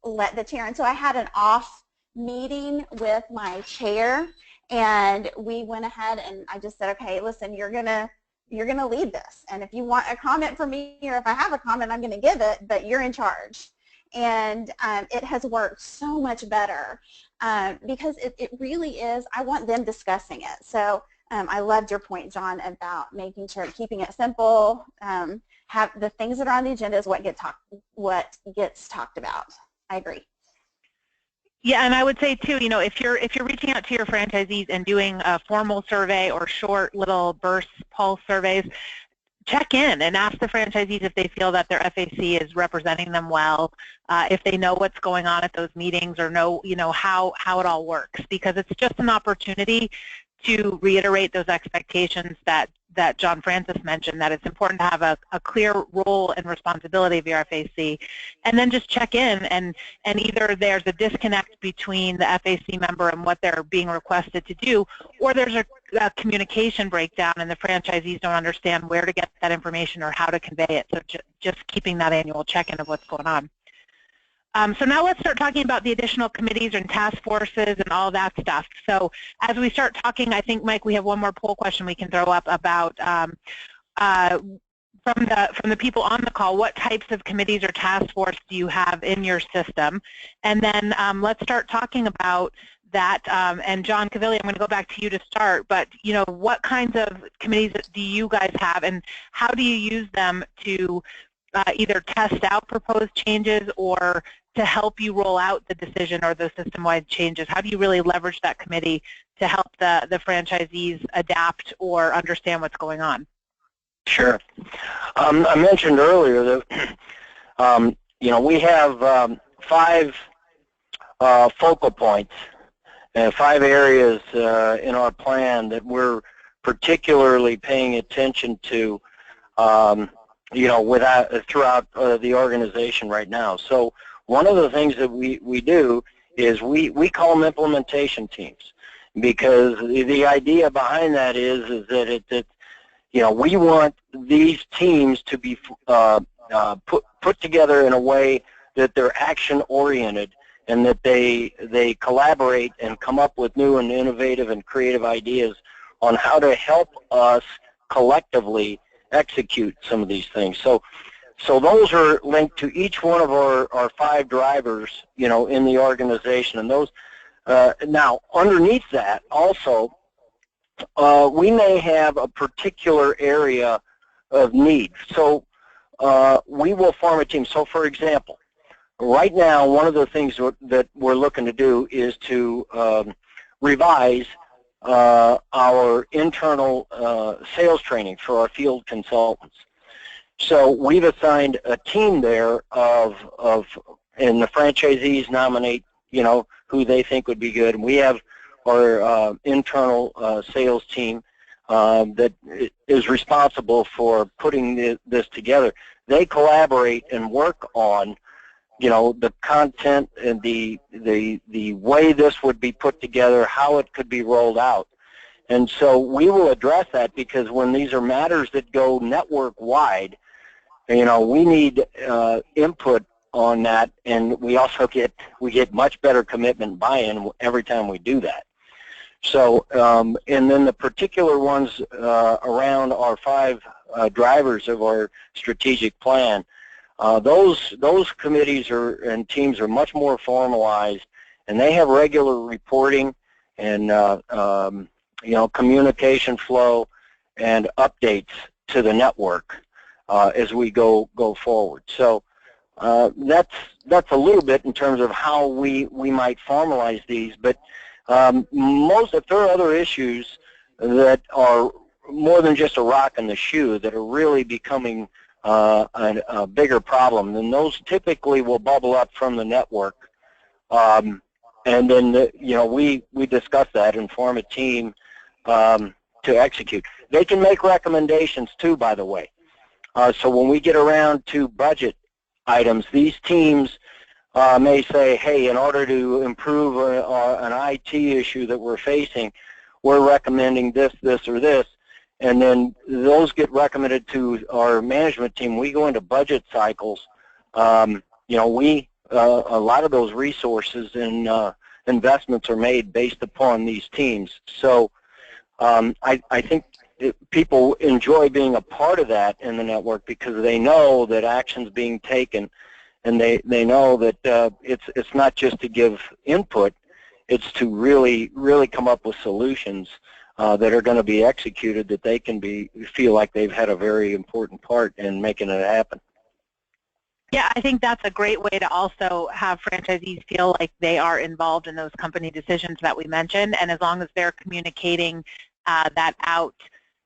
let the chair. And so I had an off meeting with my chair, and we went ahead and I just said, okay, listen, you're gonna lead this, and if you want a comment from me, or if I have a comment, I'm gonna give it, but you're in charge. And it has worked so much better because it really is, I want them discussing it. So I loved your point, John, about making sure, keeping it simple, have the things that are on the agenda is what gets talked about. I agree. Yeah, and I would say too, if you're reaching out to your franchisees and doing a formal survey or short little burst pulse surveys, check in and ask the franchisees if they feel that their FAC is representing them well, if they know what's going on at those meetings, or know how it all works, because it's just an opportunity to reiterate those expectations that John Francis mentioned, that it's important to have a clear role and responsibility of your FAC, and then just check in, and either there's a disconnect between the FAC member and what they're being requested to do, or there's a communication breakdown and the franchisees don't understand where to get that information or how to convey it. So just keeping that annual check-in of what's going on. So now let's start talking about the additional committees and task forces and all that stuff. So as we start talking, I think, Mike, we have one more poll question we can throw up about from the people on the call, what types of committees or task force do you have in your system? And then let's start talking about that. And John Cavilleri, I'm going to go back to you to start, but what kinds of committees do you guys have, and how do you use them to either test out proposed changes or to help you roll out the decision or the system-wide changes? How do you really leverage that committee to help the franchisees adapt or understand what's going on? Sure. I mentioned earlier that we have 5 focal points and 5 areas in our plan that we're particularly paying attention to throughout the organization right now. So one of the things that we do is we call them implementation teams, because the idea behind that is that we want these teams to be put together in a way that they're action oriented and that they collaborate and come up with new and innovative and creative ideas on how to help us collectively execute some of these things. So those are linked to each one of our 5 drivers, you know, in the organization. And those, now underneath that also, we may have a particular area of need. So we will form a team. So for example, right now, one of the things that we're looking to do is to revise our internal sales training for our field consultants. So we've assigned a team there and the franchisees nominate, you know, who they think would be good. And we have our internal sales team that is responsible for putting this together. They collaborate and work on, you know, the content and the way this would be put together, how it could be rolled out. And so we will address that, because when these are matters that go network-wide, you know, we need input on that, and we also get much better commitment buy-in every time we do that. So, and then the particular ones around our 5 drivers of our strategic plan, those committees and teams are much more formalized, and they have regular reporting and you know, communication flow and updates to the network as we go forward. So that's a little bit in terms of how we might formalize these. But if there are other issues that are more than just a rock in the shoe that are really becoming a bigger problem, then those typically will bubble up from the network, and then you know, we discuss that and form a team to execute. They can make recommendations too, by the way. So when we get around to budget items, these teams may say, hey, in order to improve an IT issue that we're facing, we're recommending this, this, or this. And then those get recommended to our management team. We go into budget cycles. You know, a lot of those resources and investments are made based upon these teams. So I think people enjoy being a part of that in the network, because they know that action's being taken, and they know that it's not just to give input, it's to really come up with solutions that are going to be executed, that they can feel like they've had a very important part in making it happen. Yeah, I think that's a great way to also have franchisees feel like they are involved in those company decisions that we mentioned, and as long as they're communicating that out,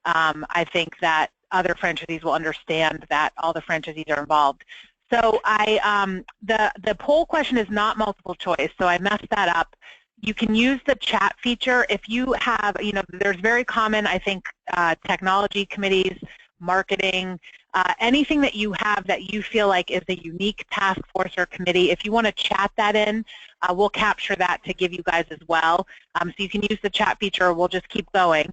I think that other franchisees will understand that all the franchisees are involved. So the poll question is not multiple choice, so I messed that up. You can use the chat feature if you have, you know, there's very common, I think, technology committees, marketing, anything that you have that you feel like is a unique task force or committee. If you want to chat that in, we'll capture that to give you guys as well. So you can use the chat feature. We'll just keep going.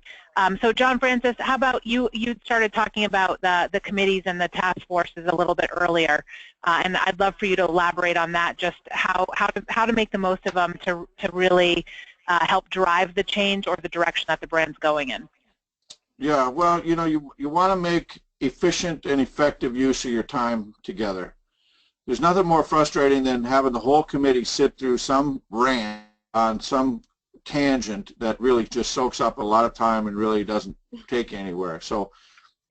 So John Francis, how about you started talking about the committees and the task forces a little bit earlier, and I'd love for you to elaborate on that, just how to make the most of them to really help drive the change or the direction that the brand's going in. Yeah, well, you know, you want to make efficient and effective use of your time together. There's nothing more frustrating than having the whole committee sit through some rant on some tangent that really just soaks up a lot of time and really doesn't take anywhere. So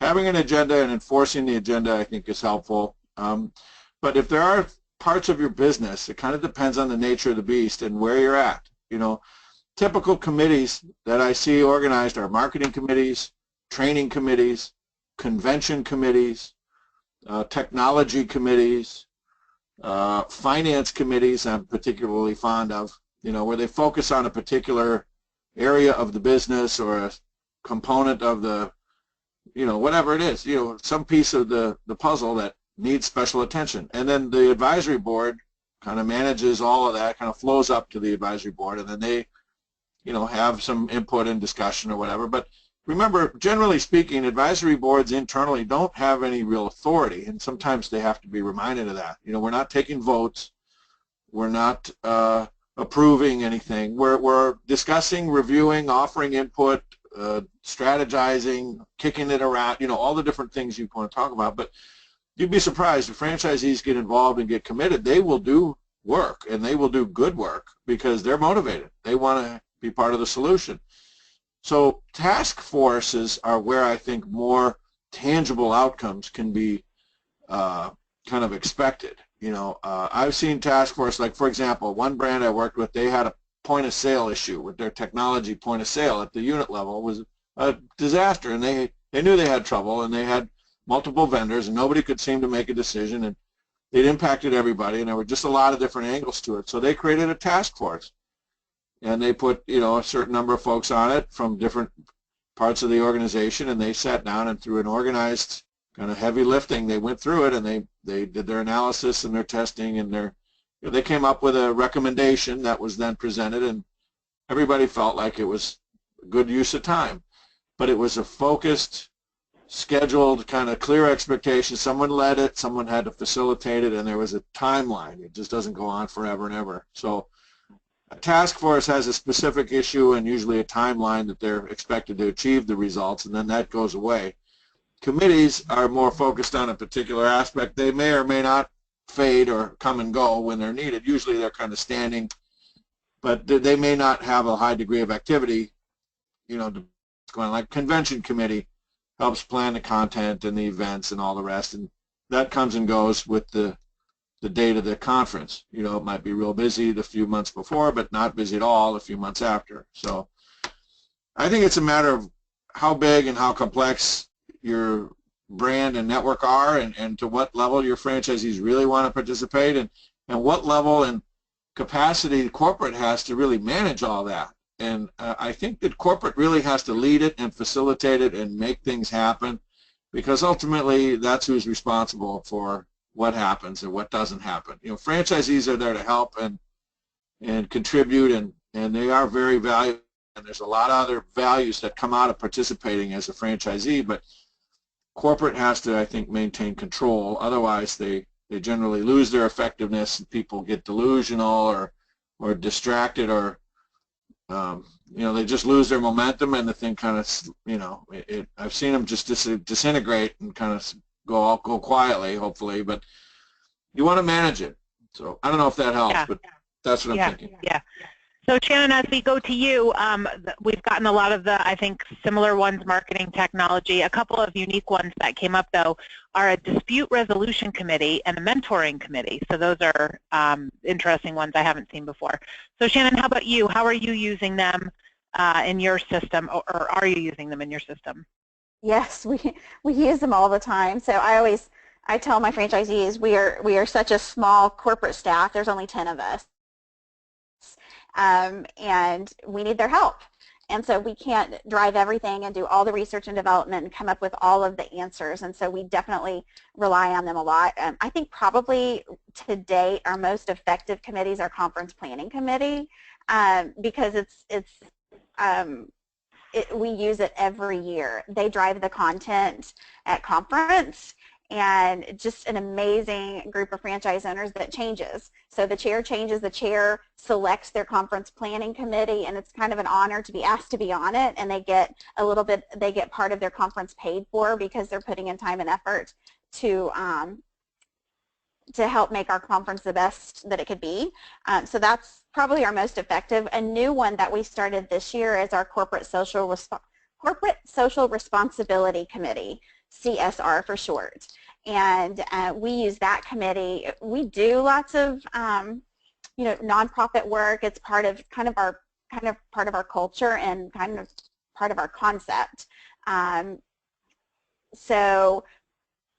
having an agenda and enforcing the agenda, I think, is helpful. But if there are parts of your business, it kind of depends on the nature of the beast and where you're at. You know, typical committees that I see organized are marketing committees, training committees, convention committees, technology committees, finance committees I'm particularly fond of, you know, where they focus on a particular area of the business or a component of the, you know, whatever it is, you know, some piece of the puzzle that needs special attention. And then the advisory board kind of manages all of that, kind of flows up to the advisory board, and then they, you know, have some input and discussion or whatever. But remember, generally speaking, advisory boards internally don't have any real authority, and sometimes they have to be reminded of that. You know, we're not taking votes. We're not approving anything. We're discussing, reviewing, offering input, strategizing, kicking it around, you know, all the different things you want to talk about. But you'd be surprised if franchisees get involved and get committed, they will do work, and they will do good work because they're motivated. They want to be part of the solution. So task forces are where I think more tangible outcomes can be kind of expected. You know, I've seen task force, like for example, one brand I worked with, they had a point of sale issue with their technology point of sale at the unit level. It was a disaster, and they knew they had trouble, and they had multiple vendors, and nobody could seem to make a decision, and it impacted everybody, and there were just a lot of different angles to it. So they created a task force, and they put, you know, a certain number of folks on it from different parts of the organization, and they sat down and through an organized kind of heavy lifting, they went through it, and they did their analysis and their testing, and they came up with a recommendation that was then presented, and everybody felt like it was a good use of time. But it was a focused, scheduled, kind of clear expectation. Someone led it, someone had to facilitate it, and there was a timeline. It just doesn't go on forever and ever. So a task force has a specific issue and usually a timeline that they're expected to achieve the results, and then that goes away. Committees are more focused on a particular aspect. They may or may not fade or come and go when they're needed. Usually they're kind of standing, but they may not have a high degree of activity, you know, going on. Like convention committee helps plan the content and the events and all the rest, and that comes and goes with the date of the conference. You know, it might be real busy the few months before, but not busy at all a few months after. So I think it's a matter of how big and how complex your brand and network are, and to what level your franchisees really want to participate, and what level and capacity corporate has to really manage all that. And I think that corporate really has to lead it and facilitate it and make things happen, because ultimately that's who's responsible for what happens and what doesn't happen. You know, franchisees are there to help and contribute, and they are very valuable, and there's a lot of other values that come out of participating as a franchisee, but corporate has to, I think, maintain control. Otherwise they generally lose their effectiveness, and people get delusional or distracted, or you know, they just lose their momentum, and the thing kind of, you know, I've seen them just disintegrate and kind of go quietly, hopefully, but you want to manage it. So I don't know if that helps, but that's what I'm thinking. Yeah. So Shannon, as we go to you, we've gotten a lot of the, I think, similar ones, marketing, technology. A couple of unique ones that came up, though, are a dispute resolution committee and a mentoring committee. So those are interesting ones I haven't seen before. So Shannon, how about you? How are you using them in your system, or are you using them in your system? Yes, we use them all the time. So I tell my franchisees we are such a small corporate staff. There's only 10 of us. And we need their help. And so we can't drive everything and do all the research and development and come up with all of the answers. And so we definitely rely on them a lot. I think probably to date our most effective committees are conference planning committee, because we use it every year. They drive the content at conference, and just an amazing group of franchise owners that changes. So the chair changes, the chair selects their conference planning committee, and it's kind of an honor to be asked to be on it, and they get part of their conference paid for because they're putting in time and effort to help make our conference the best that it could be. So that's probably our most effective. A new one that we started this year is our Corporate Social Responsibility Committee, CSR for short. And we use that committee. We do lots of you know, nonprofit work. It's part of our culture and kind of part of our concept.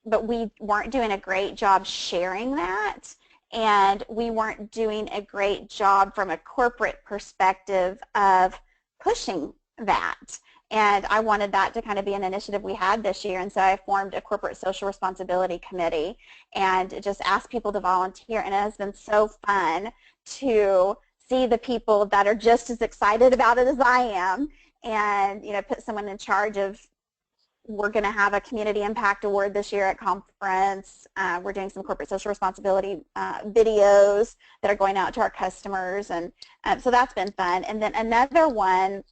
But we weren't doing a great job sharing that, and we weren't doing a great job from a corporate perspective of pushing that. And I wanted that to kind of be an initiative we had this year, and so I formed a Corporate Social Responsibility Committee and just asked people to volunteer, and it has been so fun to see the people that are just as excited about it as I am, and, you know, put someone in charge of we're going to have a community impact award this year at conference. We're doing some corporate social responsibility videos that are going out to our customers, and so that's been fun. And then another one,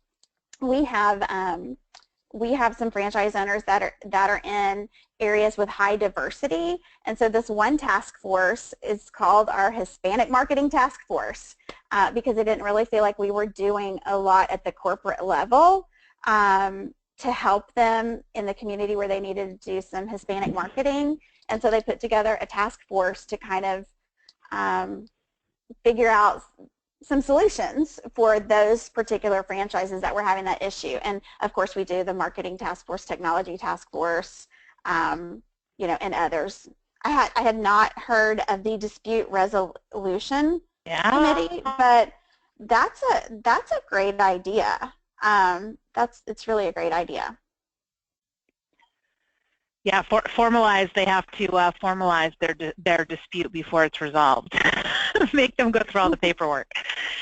we have some franchise owners that are in areas with high diversity, and so this one task force is called our Hispanic Marketing Task Force because they didn't really feel like we were doing a lot at the corporate level to help them in the community where they needed to do some Hispanic marketing, and so they put together a task force to kind of figure out some solutions for those particular franchises that were having that issue. And of course we do the marketing task force, technology task force, you know, and others. I had not heard of the dispute resolution committee, but that's a great idea. It's really a great idea. Yeah, formalize. They have to formalize their dispute before it's resolved. Make them go through all the paperwork.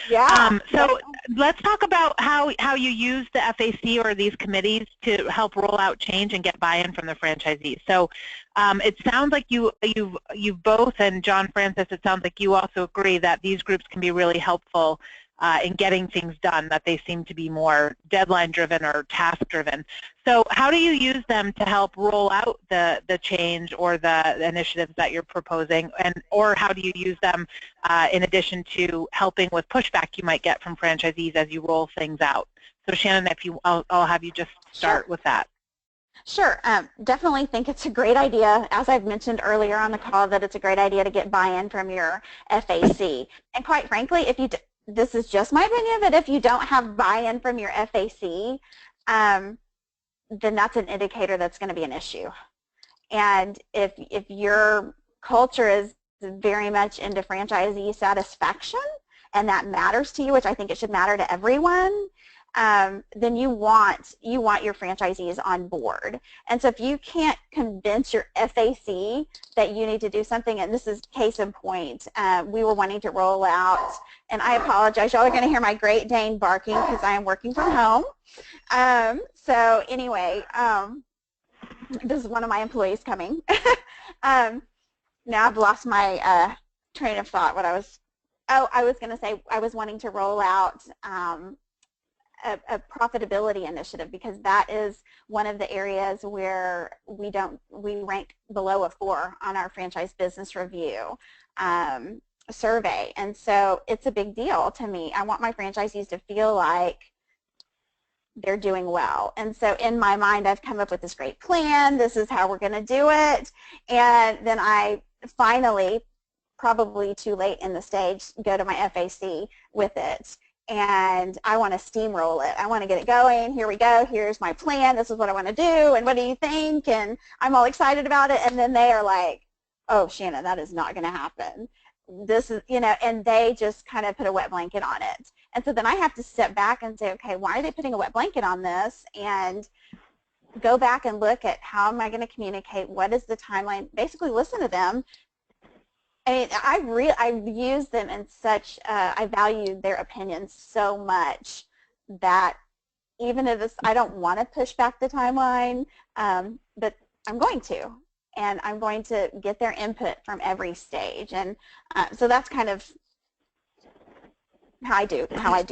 Yeah. So let's talk about how you use the FAC or these committees to help roll out change and get buy-in from the franchisees. So it sounds like you both, and John Francis, it sounds like you also agree that these groups can be really helpful in getting things done, that they seem to be more deadline-driven or task-driven. So how do you use them to help roll out the change or the initiatives that you're proposing, or how do you use them in addition to helping with pushback you might get from franchisees as you roll things out? So Shannon, I'll have you just start with that. Sure. Definitely think it's a great idea, as I've mentioned earlier on the call, that it's a great idea to get buy-in from your FAC. And quite frankly, this is just my opinion, but if you don't have buy-in from your FAC, then that's an indicator that's going to be an issue. And if your culture is very much into franchisee satisfaction, and that matters to you, which I think it should matter to everyone, then you want your franchisees on board. And so if you can't convince your FAC that you need to do something, and this is case in point, we were wanting to roll out, and I apologize, y'all are going to hear my Great Dane barking because I am working from home. So anyway, this is one of my employees coming. Now I've lost my train of thought. I was going to say I was wanting to roll out a profitability initiative, because that is one of the areas where we rank below a 4 on our franchise business review survey, and so it's a big deal to me. I want my franchisees to feel like they're doing well, and so in my mind I've come up with this great plan. This is how we're going to do it, and then I finally, probably too late in the stage, go to my FAC with it. And I want to steamroll it. I want to get it going. Here we go. Here's my plan. This is what I want to do. And what do you think? And I'm all excited about it. And then they are like, oh, Shannon, that is not going to happen. This is, you know, and they just kind of put a wet blanket on it. And so then I have to step back and say, okay, why are they putting a wet blanket on this? And go back and look at how am I going to communicate? What is the timeline? Basically listen to them. I mean, I've used them in such, I value their opinions so much that even if I don't want to push back the timeline, but I'm going to, and I'm going to get their input from every stage, and so that's kind of how I do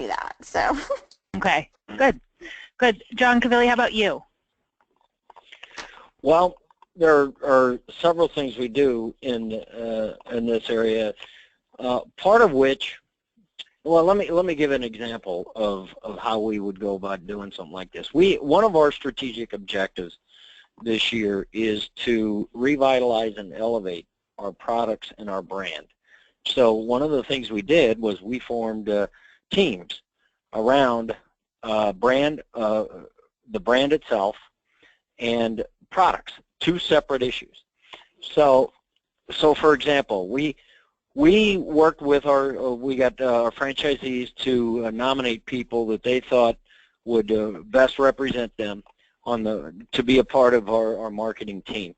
that. So. Okay, good. John Cavilleri, how about you? Well, there are several things we do in this area. Part of which, well, let me give an example of how we would go about doing something like this. One of our strategic objectives this year is to revitalize and elevate our products and our brand. So one of the things we did was we formed teams around the brand itself and products. 2 separate issues. So for example, we worked with we got our franchisees to nominate people that they thought would best represent them to be a part of our marketing team.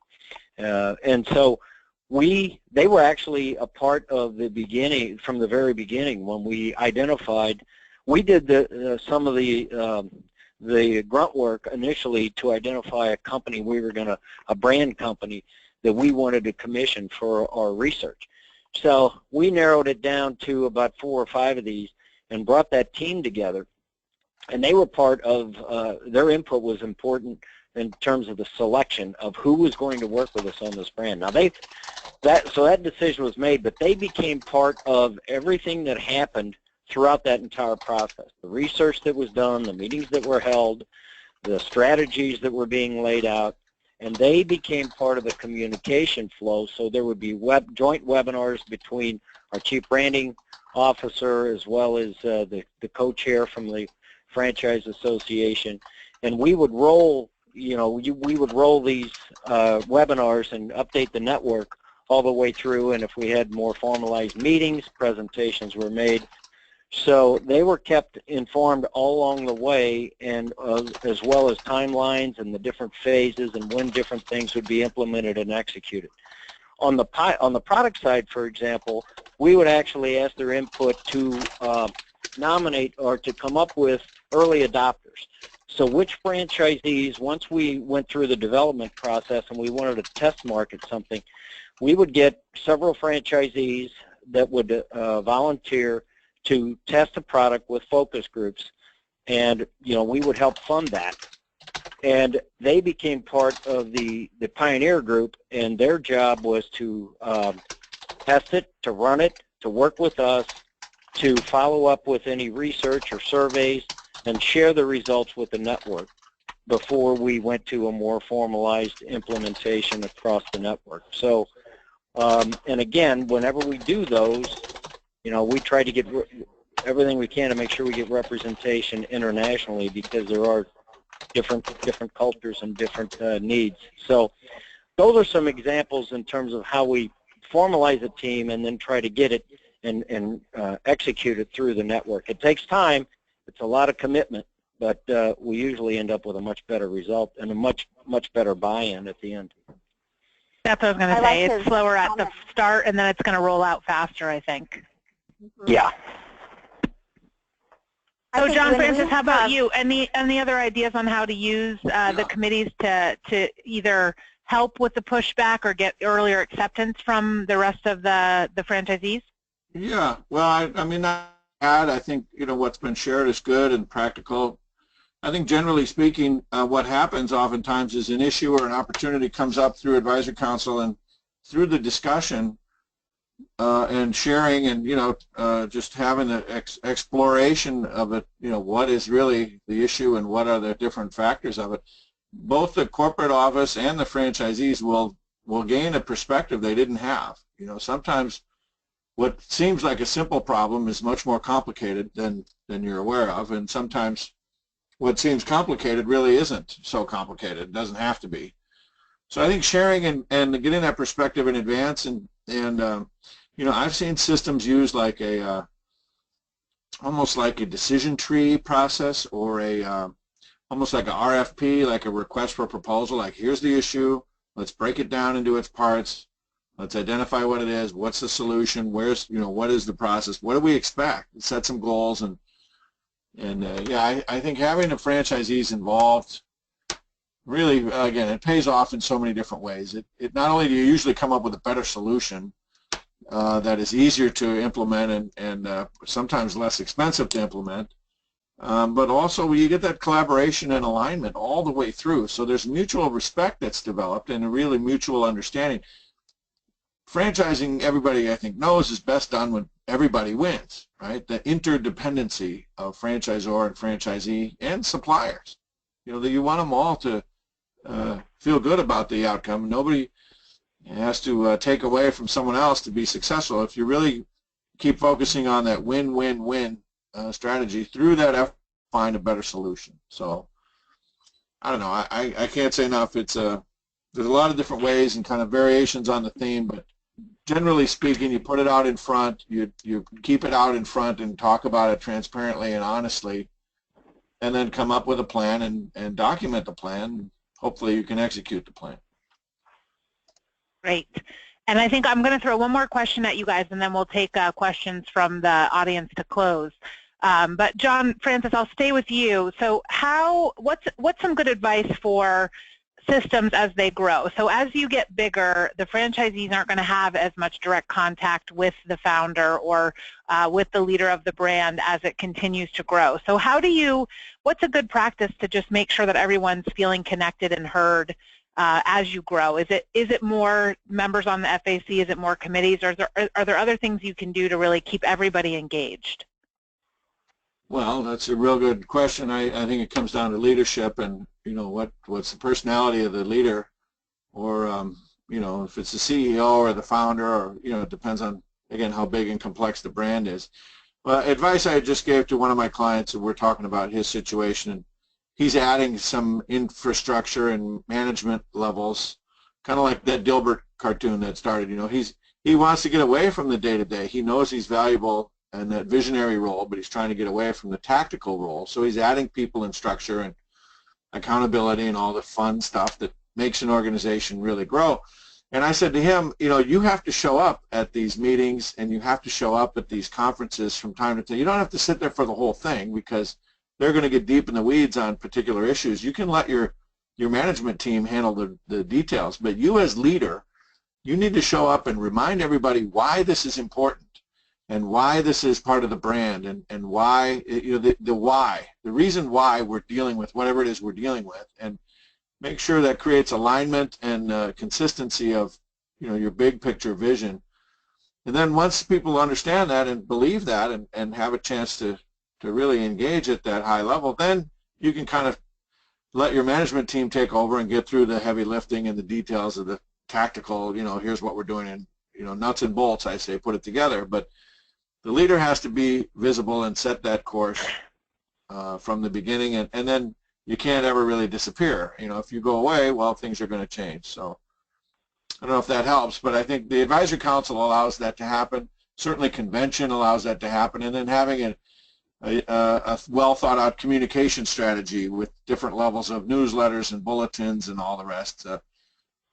And so they were actually a part of the beginning, from the very beginning, when we identified. We did some of the the grunt work initially to identify a company a brand company that we wanted to commission for our research. So we narrowed it down to about 4 or 5 of these and brought that team together. And they were part of, their input was important in terms of the selection of who was going to work with us on this brand. Now so that decision was made, but they became part of everything that happened throughout that entire process. The research that was done, the meetings that were held, the strategies that were being laid out, and they became part of the communication flow. So there would be joint webinars between our chief branding officer as well as the co-chair from the Franchise Association, and we would roll, we would roll these webinars and update the network all the way through, and if we had more formalized meetings, presentations were made. So they were kept informed all along the way, and as well as timelines and the different phases and when different things would be implemented and executed. On the product side, for example, we would actually ask their input to nominate or to come up with early adopters. So which franchisees, once we went through the development process and we wanted to test market something, we would get several franchisees that would volunteer to test a product with focus groups, and we would help fund that. And they became part of the pioneer group, and their job was to test it, to run it, to work with us, to follow up with any research or surveys, and share the results with the network before we went to a more formalized implementation across the network. So, and again, whenever we do those, we try to get everything we can to make sure we get representation internationally, because there are different cultures and different needs. So those are some examples in terms of how we formalize a team and then try to get it and execute it through the network. It takes time. It's a lot of commitment, but we usually end up with a much better result and a much better buy-in at the end. That's what I was going to say. It's slower at the start, and then it's going to roll out faster, I think. Yeah. So, John Francis, how about you? Any other ideas on how to use the committees to either help with the pushback or get earlier acceptance from the rest of the franchisees? Yeah. Well, I mean, I think what's been shared is good and practical. I think generally speaking, what happens oftentimes is an issue or an opportunity comes up through advisory council, and through the discussion and sharing and just having the exploration of it, what is really the issue and what are the different factors of it, both the corporate office and the franchisees will gain a perspective they didn't have. Sometimes what seems like a simple problem is much more complicated than you're aware of, and sometimes what seems complicated really isn't so complicated. It doesn't have to be. So I think sharing and getting that perspective in advance, and I've seen systems used like almost like a decision tree process, or almost like a RFP, like a request for proposal. Like, here's the issue. Let's break it down into its parts. Let's identify what it is. What's the solution? Where's what is the process? What do we expect? Set some goals, and yeah, I think having the franchisees involved really, again, it pays off in so many different ways. It not only do you usually come up with a better solution that is easier to implement and sometimes less expensive to implement, but also you get that collaboration and alignment all the way through. So there's mutual respect that's developed and a really mutual understanding. Franchising, everybody I think knows, is best done when everybody wins, right? The interdependency of franchisor and franchisee and suppliers. That you want them all to feel good about the outcome. Nobody has to take away from someone else to be successful. If you really keep focusing on that win-win-win strategy, through that effort, find a better solution. So I don't know. I can't say enough. There's a lot of different ways and kind of variations on the theme, but generally speaking, you put it out in front, you keep it out in front and talk about it transparently and honestly, and then come up with a plan and document the plan. Hopefully you can execute the plan. Great. And I think I'm going to throw one more question at you guys, and then we'll take questions from the audience to close. But John, Francis, I'll stay with you. So what's some good advice for systems as they grow? So as you get bigger, the franchisees aren't going to have as much direct contact with the founder or with the leader of the brand as it continues to grow. So what's a good practice to just make sure that everyone's feeling connected and heard as you grow? Is it more members on the FAC? Is it more committees? Or are there other things you can do to really keep everybody engaged? Well, that's a real good question. I think it comes down to leadership and, what's the personality of the leader, or, if it's the CEO or the founder, or, it depends on, again, how big and complex the brand is. Well, advice I just gave to one of my clients, and we're talking about his situation, and he's adding some infrastructure and management levels, kind of like that Dilbert cartoon that started. He wants to get away from the day-to-day. He knows he's valuable in that visionary role, but he's trying to get away from the tactical role. So he's adding people and structure and accountability and all the fun stuff that makes an organization really grow. And I said to him, you have to show up at these meetings and you have to show up at these conferences from time to time. You don't have to sit there for the whole thing because they're going to get deep in the weeds on particular issues. You can let your management team handle the details, but you as leader, you need to show up and remind everybody why this is important and why this is part of the brand, and why, the why, the reason why we're dealing with whatever it is we're dealing with, and make sure that creates alignment and consistency of, your big picture vision. And then once people understand that and believe that and have a chance to really engage at that high level, then you can kind of let your management team take over and get through the heavy lifting and the details of the tactical, here's what we're doing, and, nuts and bolts, I say, put it together. But the leader has to be visible and set that course from the beginning, and then you can't ever really disappear. If you go away, well, things are going to change. So I don't know if that helps, but I think the advisory council allows that to happen. Certainly convention allows that to happen, and then having a well thought out communication strategy with different levels of newsletters and bulletins and all the rest.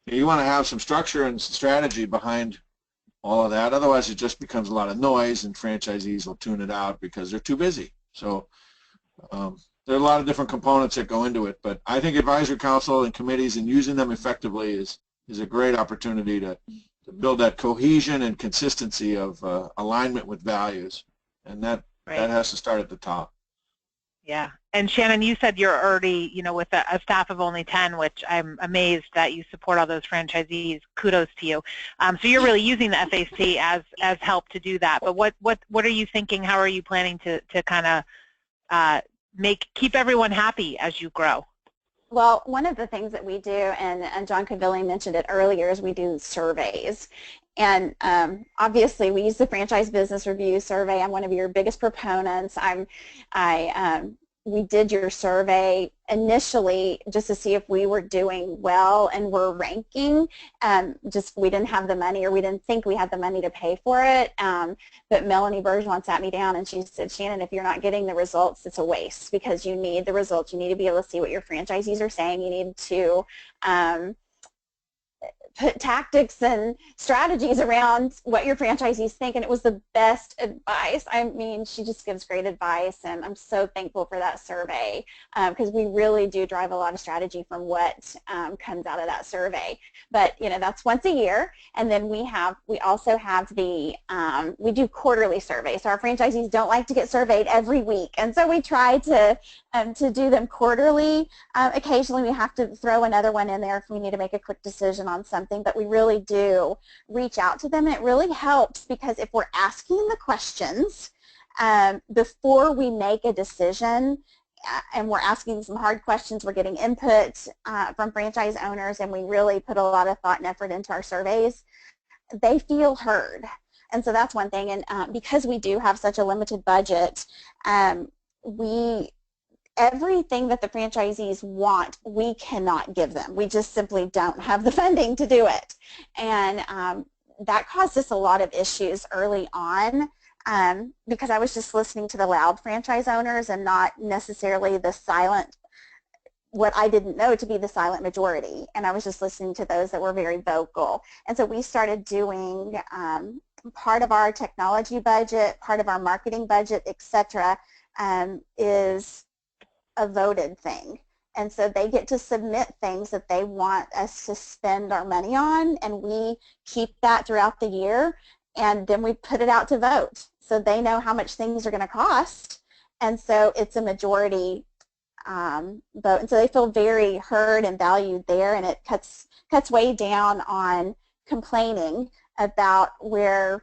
You want to have some structure and strategy behind all of that. Otherwise, it just becomes a lot of noise, and franchisees will tune it out because they're too busy. So there are a lot of different components that go into it, but I think advisory council and committees and using them effectively is a great opportunity to build that cohesion and consistency of alignment with values, and that has to start at the top. Yeah, and Shannon, you said you're already, with a staff of only 10, which I'm amazed that you support all those franchisees. Kudos to you. So you're really using the FAC as help to do that. But what are you thinking? How are you planning to kind of keep everyone happy as you grow? Well, one of the things that we do, and John Covilli mentioned it earlier, is we do surveys. And obviously, we use the Franchise Business Review survey. I'm one of your biggest proponents. We did your survey initially just to see if we were doing well and were ranking. We didn't have the money, or we didn't think we had the money to pay for it. But Melanie Bergeron sat me down and she said, Shannon, if you're not getting the results, it's a waste, because you need the results. You need to be able to see what your franchisees are saying. You need to put tactics and strategies around what your franchisees think, and it was the best advice. I mean, she just gives great advice, and I'm so thankful for that survey, because we really do drive a lot of strategy from what comes out of that survey. But that's once a year, and then we also have we do quarterly surveys. So our franchisees don't like to get surveyed every week, and so we try to do them quarterly. Occasionally we have to throw another one in there if we need to make a quick decision on something, but we really do reach out to them, and it really helps, because if we're asking the questions before we make a decision, and we're asking some hard questions, we're getting input from franchise owners, and we really put a lot of thought and effort into our surveys, they feel heard. And so that's one thing. And because we do have such a limited budget, everything that the franchisees want, we cannot give them. We just simply don't have the funding to do it. And that caused us a lot of issues early on, because I was just listening to the loud franchise owners and not necessarily the silent, what I didn't know to be the silent majority. And I was just listening to those that were very vocal. And so we started doing part of our technology budget, part of our marketing budget, etc., is a voted thing. And so they get to submit things that they want us to spend our money on, and we keep that throughout the year, and then we put it out to vote. So they know how much things are going to cost, and so it's a majority vote. And so they feel very heard and valued there, and it cuts way down on complaining about where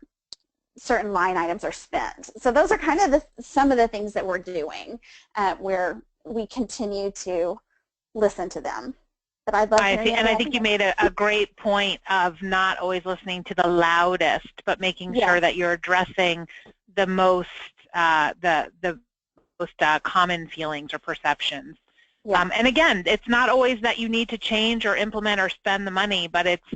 certain line items are spent. So those are kind of some of the things that we're doing where we continue to listen to them. But I'd love to hear I think you made a great point of not always listening to the loudest, but making sure that you're addressing the most common feelings or perceptions. Yeah. And again, it's not always that you need to change or implement or spend the money, but it's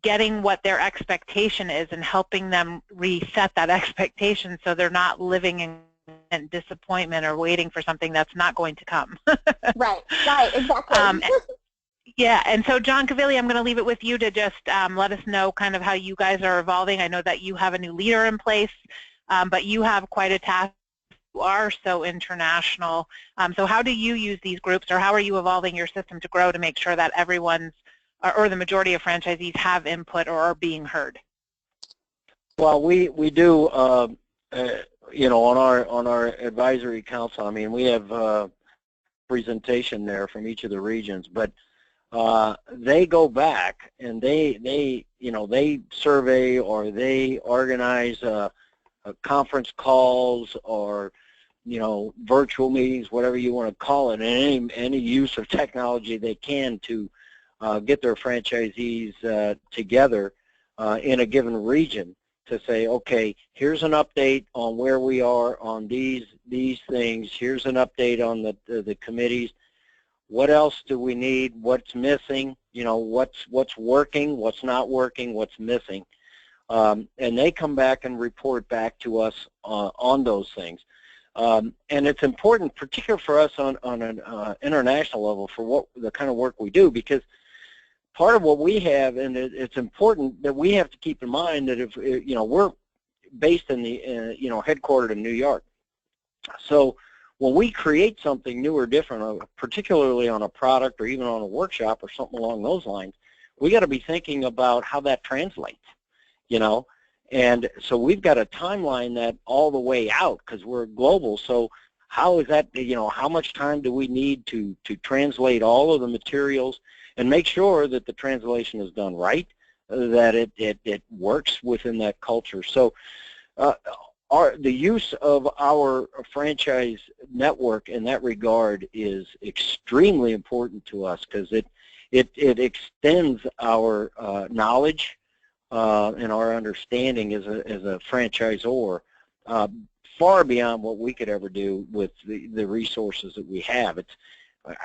getting what their expectation is and helping them reset that expectation so they're not living in disappointment or waiting for something that's not going to come. Right, exactly. Yeah, and so John Covilli, I'm going to leave it with you to just let us know kind of how you guys are evolving. I know that you have a new leader in place, but you have quite a task. You are so international. So how do you use these groups, or how are you evolving your system to grow to make sure that everyone's, or the majority of franchisees have input or are being heard? Well, we do, you know, on our advisory council. I mean, we have presentation there from each of the regions, but they go back and they you know, they survey or they organize conference calls or, you know, virtual meetings, whatever you want to call it, and any use of technology they can to get their franchisees together in a given region to say, okay, here's an update on where we are on these things. Here's an update on the committees. What else do we need? What's missing? You know, what's working? What's not working? What's missing? And they come back and report back to us on those things. And it's important, particularly for us on an international level, for what the kind of work we do, because part of what we have, and it's important that we have to keep in mind that if, you know, we're based in the, you know, headquartered in New York. So when we create something new or different, particularly on a product or even on a workshop or something along those lines, we got to be thinking about how that translates, you know. And so we've got a timeline that all the way out, because we're global. So how is that, you know, how much time do we need to translate all of the materials and make sure that the translation is done right, that it works within that culture. So the use of our franchise network in that regard is extremely important to us, because it extends our knowledge and our understanding as a franchisor far beyond what we could ever do with the resources that we have.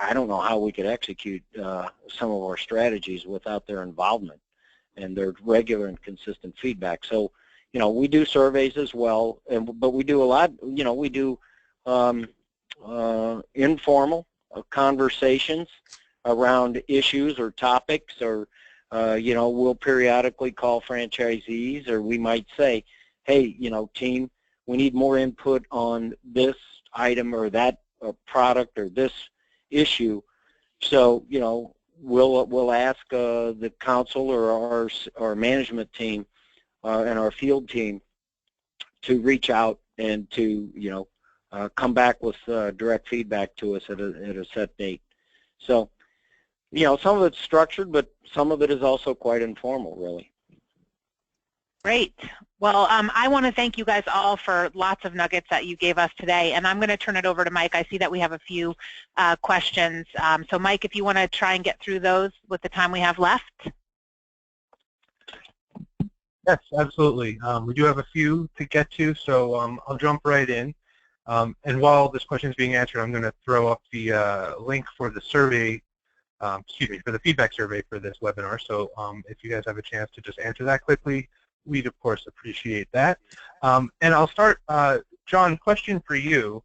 I don't know how we could execute some of our strategies without their involvement and their regular and consistent feedback. So, you know, we do surveys as well, but we do a lot, you know, we do informal conversations around issues or topics, or, you know, we'll periodically call franchisees, or we might say, hey, you know, team, we need more input on this item or that product or this issue. So, you know, we'll ask the council or our management team and our field team to reach out and to, you know, come back with direct feedback to us at a set date. So, you know, some of it's structured, but some of it is also quite informal, really. Great. Well, I want to thank you guys all for lots of nuggets that you gave us today, and I'm going to turn it over to Mike. I see that we have a few questions. So, Mike, if you want to try and get through those with the time we have left. Yes, absolutely. We do have a few to get to, so I'll jump right in. And while this question is being answered, I'm going to throw up the link for the survey, excuse me, for the feedback survey for this webinar. So if you guys have a chance to just answer that quickly, we'd of course appreciate that. And I'll start, John, question for you.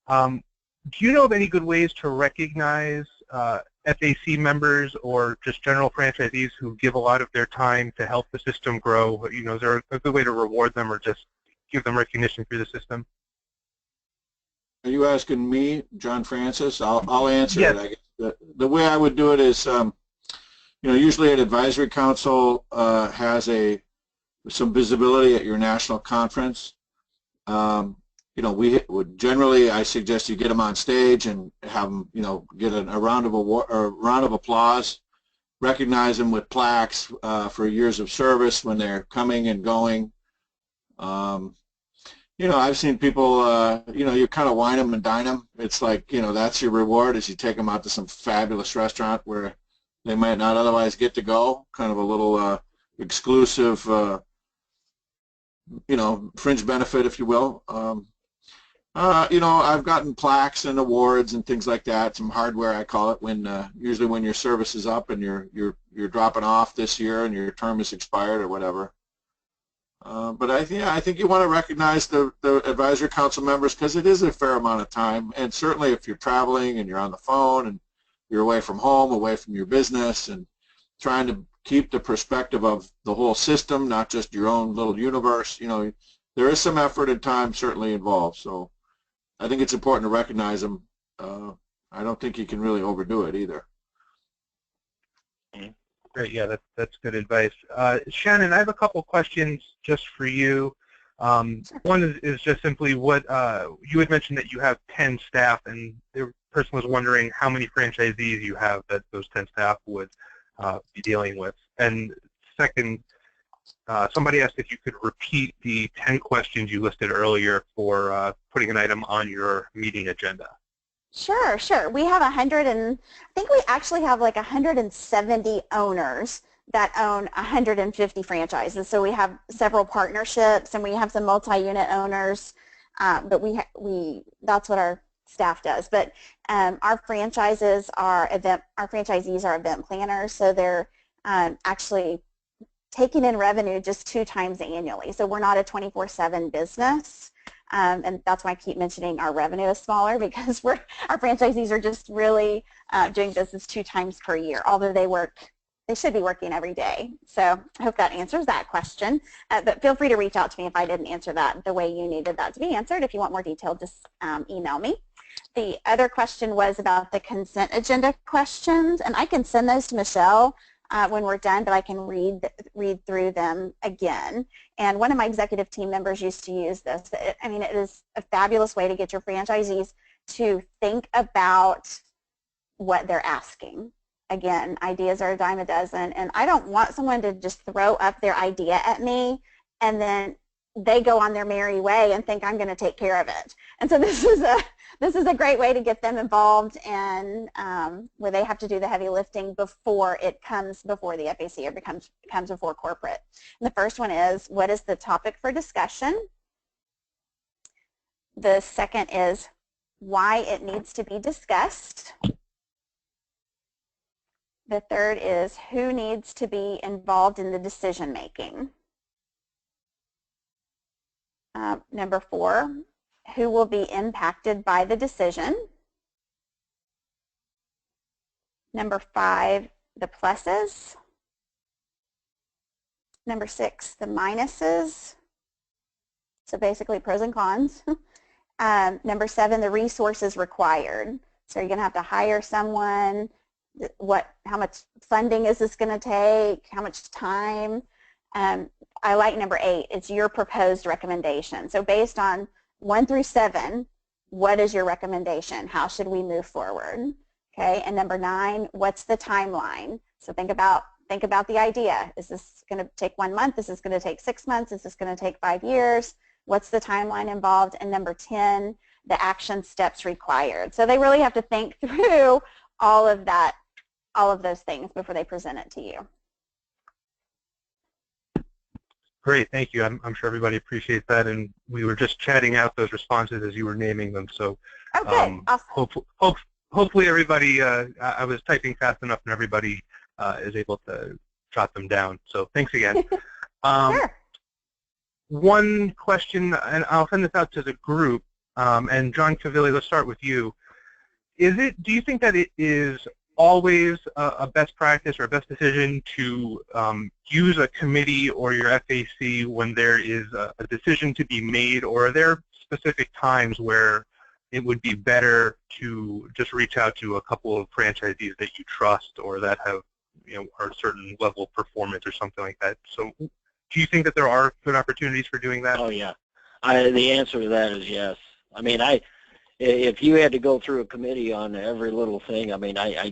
Do you know of any good ways to recognize FAC members or just general franchisees who give a lot of their time to help the system grow? You know, is there a good way to reward them or just give them recognition through the system? Are you asking me, John Francis? I'll answer Yes. it. I guess the way I would do it is, usually an advisory council has some visibility at your national conference. We would generally, I suggest you get them on stage and have them, get a round of applause, recognize them with plaques for years of service when they're coming and going. I've seen people, you kind of wine them and dine them. It's like, that's your reward, is you take them out to some fabulous restaurant where they might not otherwise get to go, kind of a little exclusive, fringe benefit, if you will. I've gotten plaques and awards and things like that, some hardware, I call it, when usually when your service is up and you're dropping off this year and your term is expired or whatever. But I think you want to recognize the advisory council members, because it is a fair amount of time, and certainly if you're traveling and you're on the phone and you're away from home, away from your business, and trying to keep the perspective of the whole system, not just your own little universe, there is some effort and time certainly involved. So I think it's important to recognize them. I don't think you can really overdo it either. Great, yeah, that's good advice. Shannon, I have a couple questions just for you. One is just simply what you had mentioned that you have 10 staff, and the person was wondering how many franchisees you have that those 10 staff would be dealing with. And second, somebody asked if you could repeat the 10 questions you listed earlier for putting an item on your meeting agenda. Sure. We have I think we actually have like 170 owners that own 150 franchises. So we have several partnerships and we have some multi-unit owners, but that's what our staff does. But our franchisees are event planners, so they're actually taking in revenue just 2 times annually. So we're not a 24/7 business. And that's why I keep mentioning our revenue is smaller, because our franchisees are just really doing business 2 times per year, although they should be working every day. So I hope that answers that question. But feel free to reach out to me if I didn't answer that the way you needed that to be answered. If you want more detail, just email me. The other question was about the consent agenda questions, and I can send those to Michelle when we're done, but I can read through them again. And one of my executive team members used to use this. It is a fabulous way to get your franchisees to think about what they're asking. Again, ideas are a dime a dozen, and I don't want someone to just throw up their idea at me and then they go on their merry way and think I'm going to take care of it. And so this is a great way to get them involved, and where they have to do the heavy lifting before it comes before the FAC or becomes before corporate. And the first one is, what is the topic for discussion? The second is why it needs to be discussed. The third is who needs to be involved in the decision making. Number 4, who will be impacted by the decision. Number 5, the pluses. Number 6, the minuses. So basically pros and cons. Number 7, the resources required. So you're going to have to hire someone. How much funding is this going to take? How much time? I like number 8. It's your proposed recommendation. So based on 1 through 7, what is your recommendation? How should we move forward? Okay. And number 9, what's the timeline? So think about the idea. Is this going to take 1 month? Is this going to take 6 months? Is this going to take 5 years? What's the timeline involved? And number 10, the action steps required. So they really have to think through all of those things before they present it to you. Great, thank you. I'm sure everybody appreciates that, and we were just chatting out those responses as you were naming them. So awesome. hopefully everybody, I was typing fast enough and everybody is able to jot them down. So thanks again. Sure. One question, and I'll send this out to the group, and John Cavilleri, let's start with you. Do you think that it is always a best practice or a best decision to use a committee or your FAC when there is a decision to be made, or are there specific times where it would be better to just reach out to a couple of franchisees that you trust or that have, are a certain level of performance or something like that. So do you think that there are good opportunities for doing that? Oh, yeah. The answer to that is yes. I mean, if you had to go through a committee on every little thing, I mean, I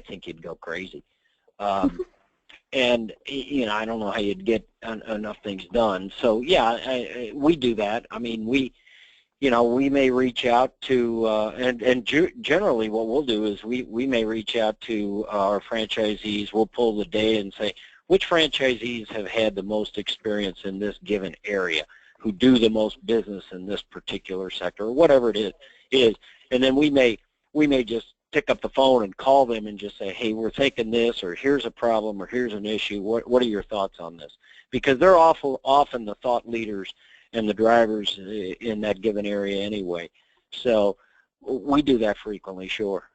think you'd go crazy. And, I don't know how you'd get enough things done. So, yeah, we do that. I mean, we may reach out to, and generally what we'll do is we may reach out to our franchisees. We'll pull the data and say, which franchisees have had the most experience in this given area, who do the most business in this particular sector, or whatever it is. And then we may just pick up the phone and call them and just say, hey, we're thinking this, or here's a problem, or here's an issue. What are your thoughts on this? Because they're often the thought leaders and the drivers in that given area anyway. So we do that frequently, sure.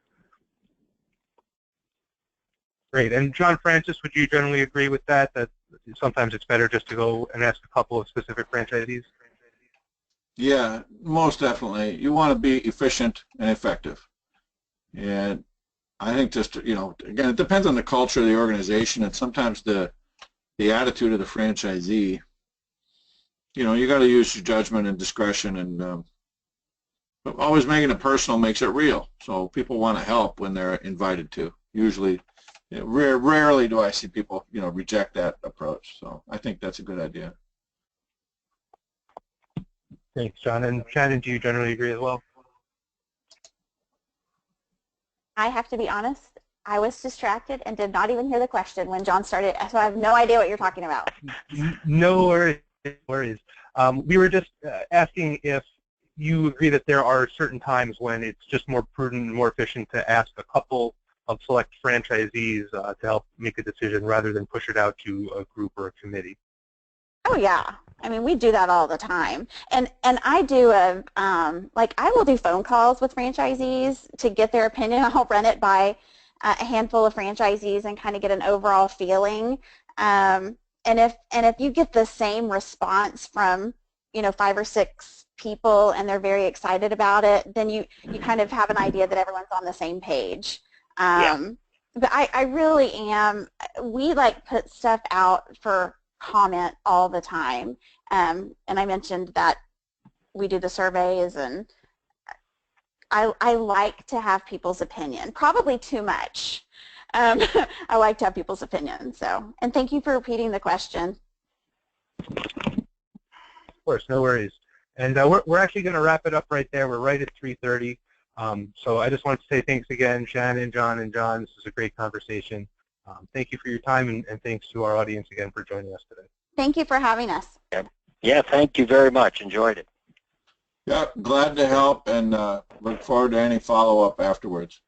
Great. And John Francis, would you generally agree with that sometimes it's better just to go and ask a couple of specific franchisees? Yeah, most definitely. You want to be efficient and effective. And I think just, again, it depends on the culture of the organization and sometimes the attitude of the franchisee. You got to use your judgment and discretion, and but always making it personal makes it real. So people want to help when they're invited to. Usually, rarely do I see people, reject that approach. So I think that's a good idea. Thanks, John. And Shannon, do you generally agree as well? I have to be honest, I was distracted and did not even hear the question when John started, so I have no idea what you're talking about. No worries. We were just asking if you agree that there are certain times when it's just more prudent and more efficient to ask a couple of select franchisees to help make a decision rather than push it out to a group or a committee. Oh yeah, I mean we do that all the time, and I do I will do phone calls with franchisees to get their opinion. I'll run it by a handful of franchisees and kind of get an overall feeling. And if you get the same response from 5 or 6 people and they're very excited about it, then you kind of have an idea that everyone's on the same page. But I really am. We put stuff out for comment all the time, and I mentioned that we do the surveys, and I like to have people's opinion, probably too much. I like to have people's opinion. So, and thank you for repeating the question. Of course, no worries. And we're actually going to wrap it up right there. We're right at 3:30. So I just want to say thanks again, Shannon, John, and John. This was a great conversation. Thank you for your time, and thanks to our audience again for joining us today. Thank you for having us. Yeah, thank you very much. Enjoyed it. Yeah, glad to help, and look forward to any follow-up afterwards.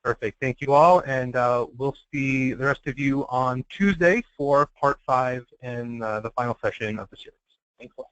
Perfect. Thank you all, and we'll see the rest of you on Tuesday for part 5 and the final session of the series. Thanks a lot.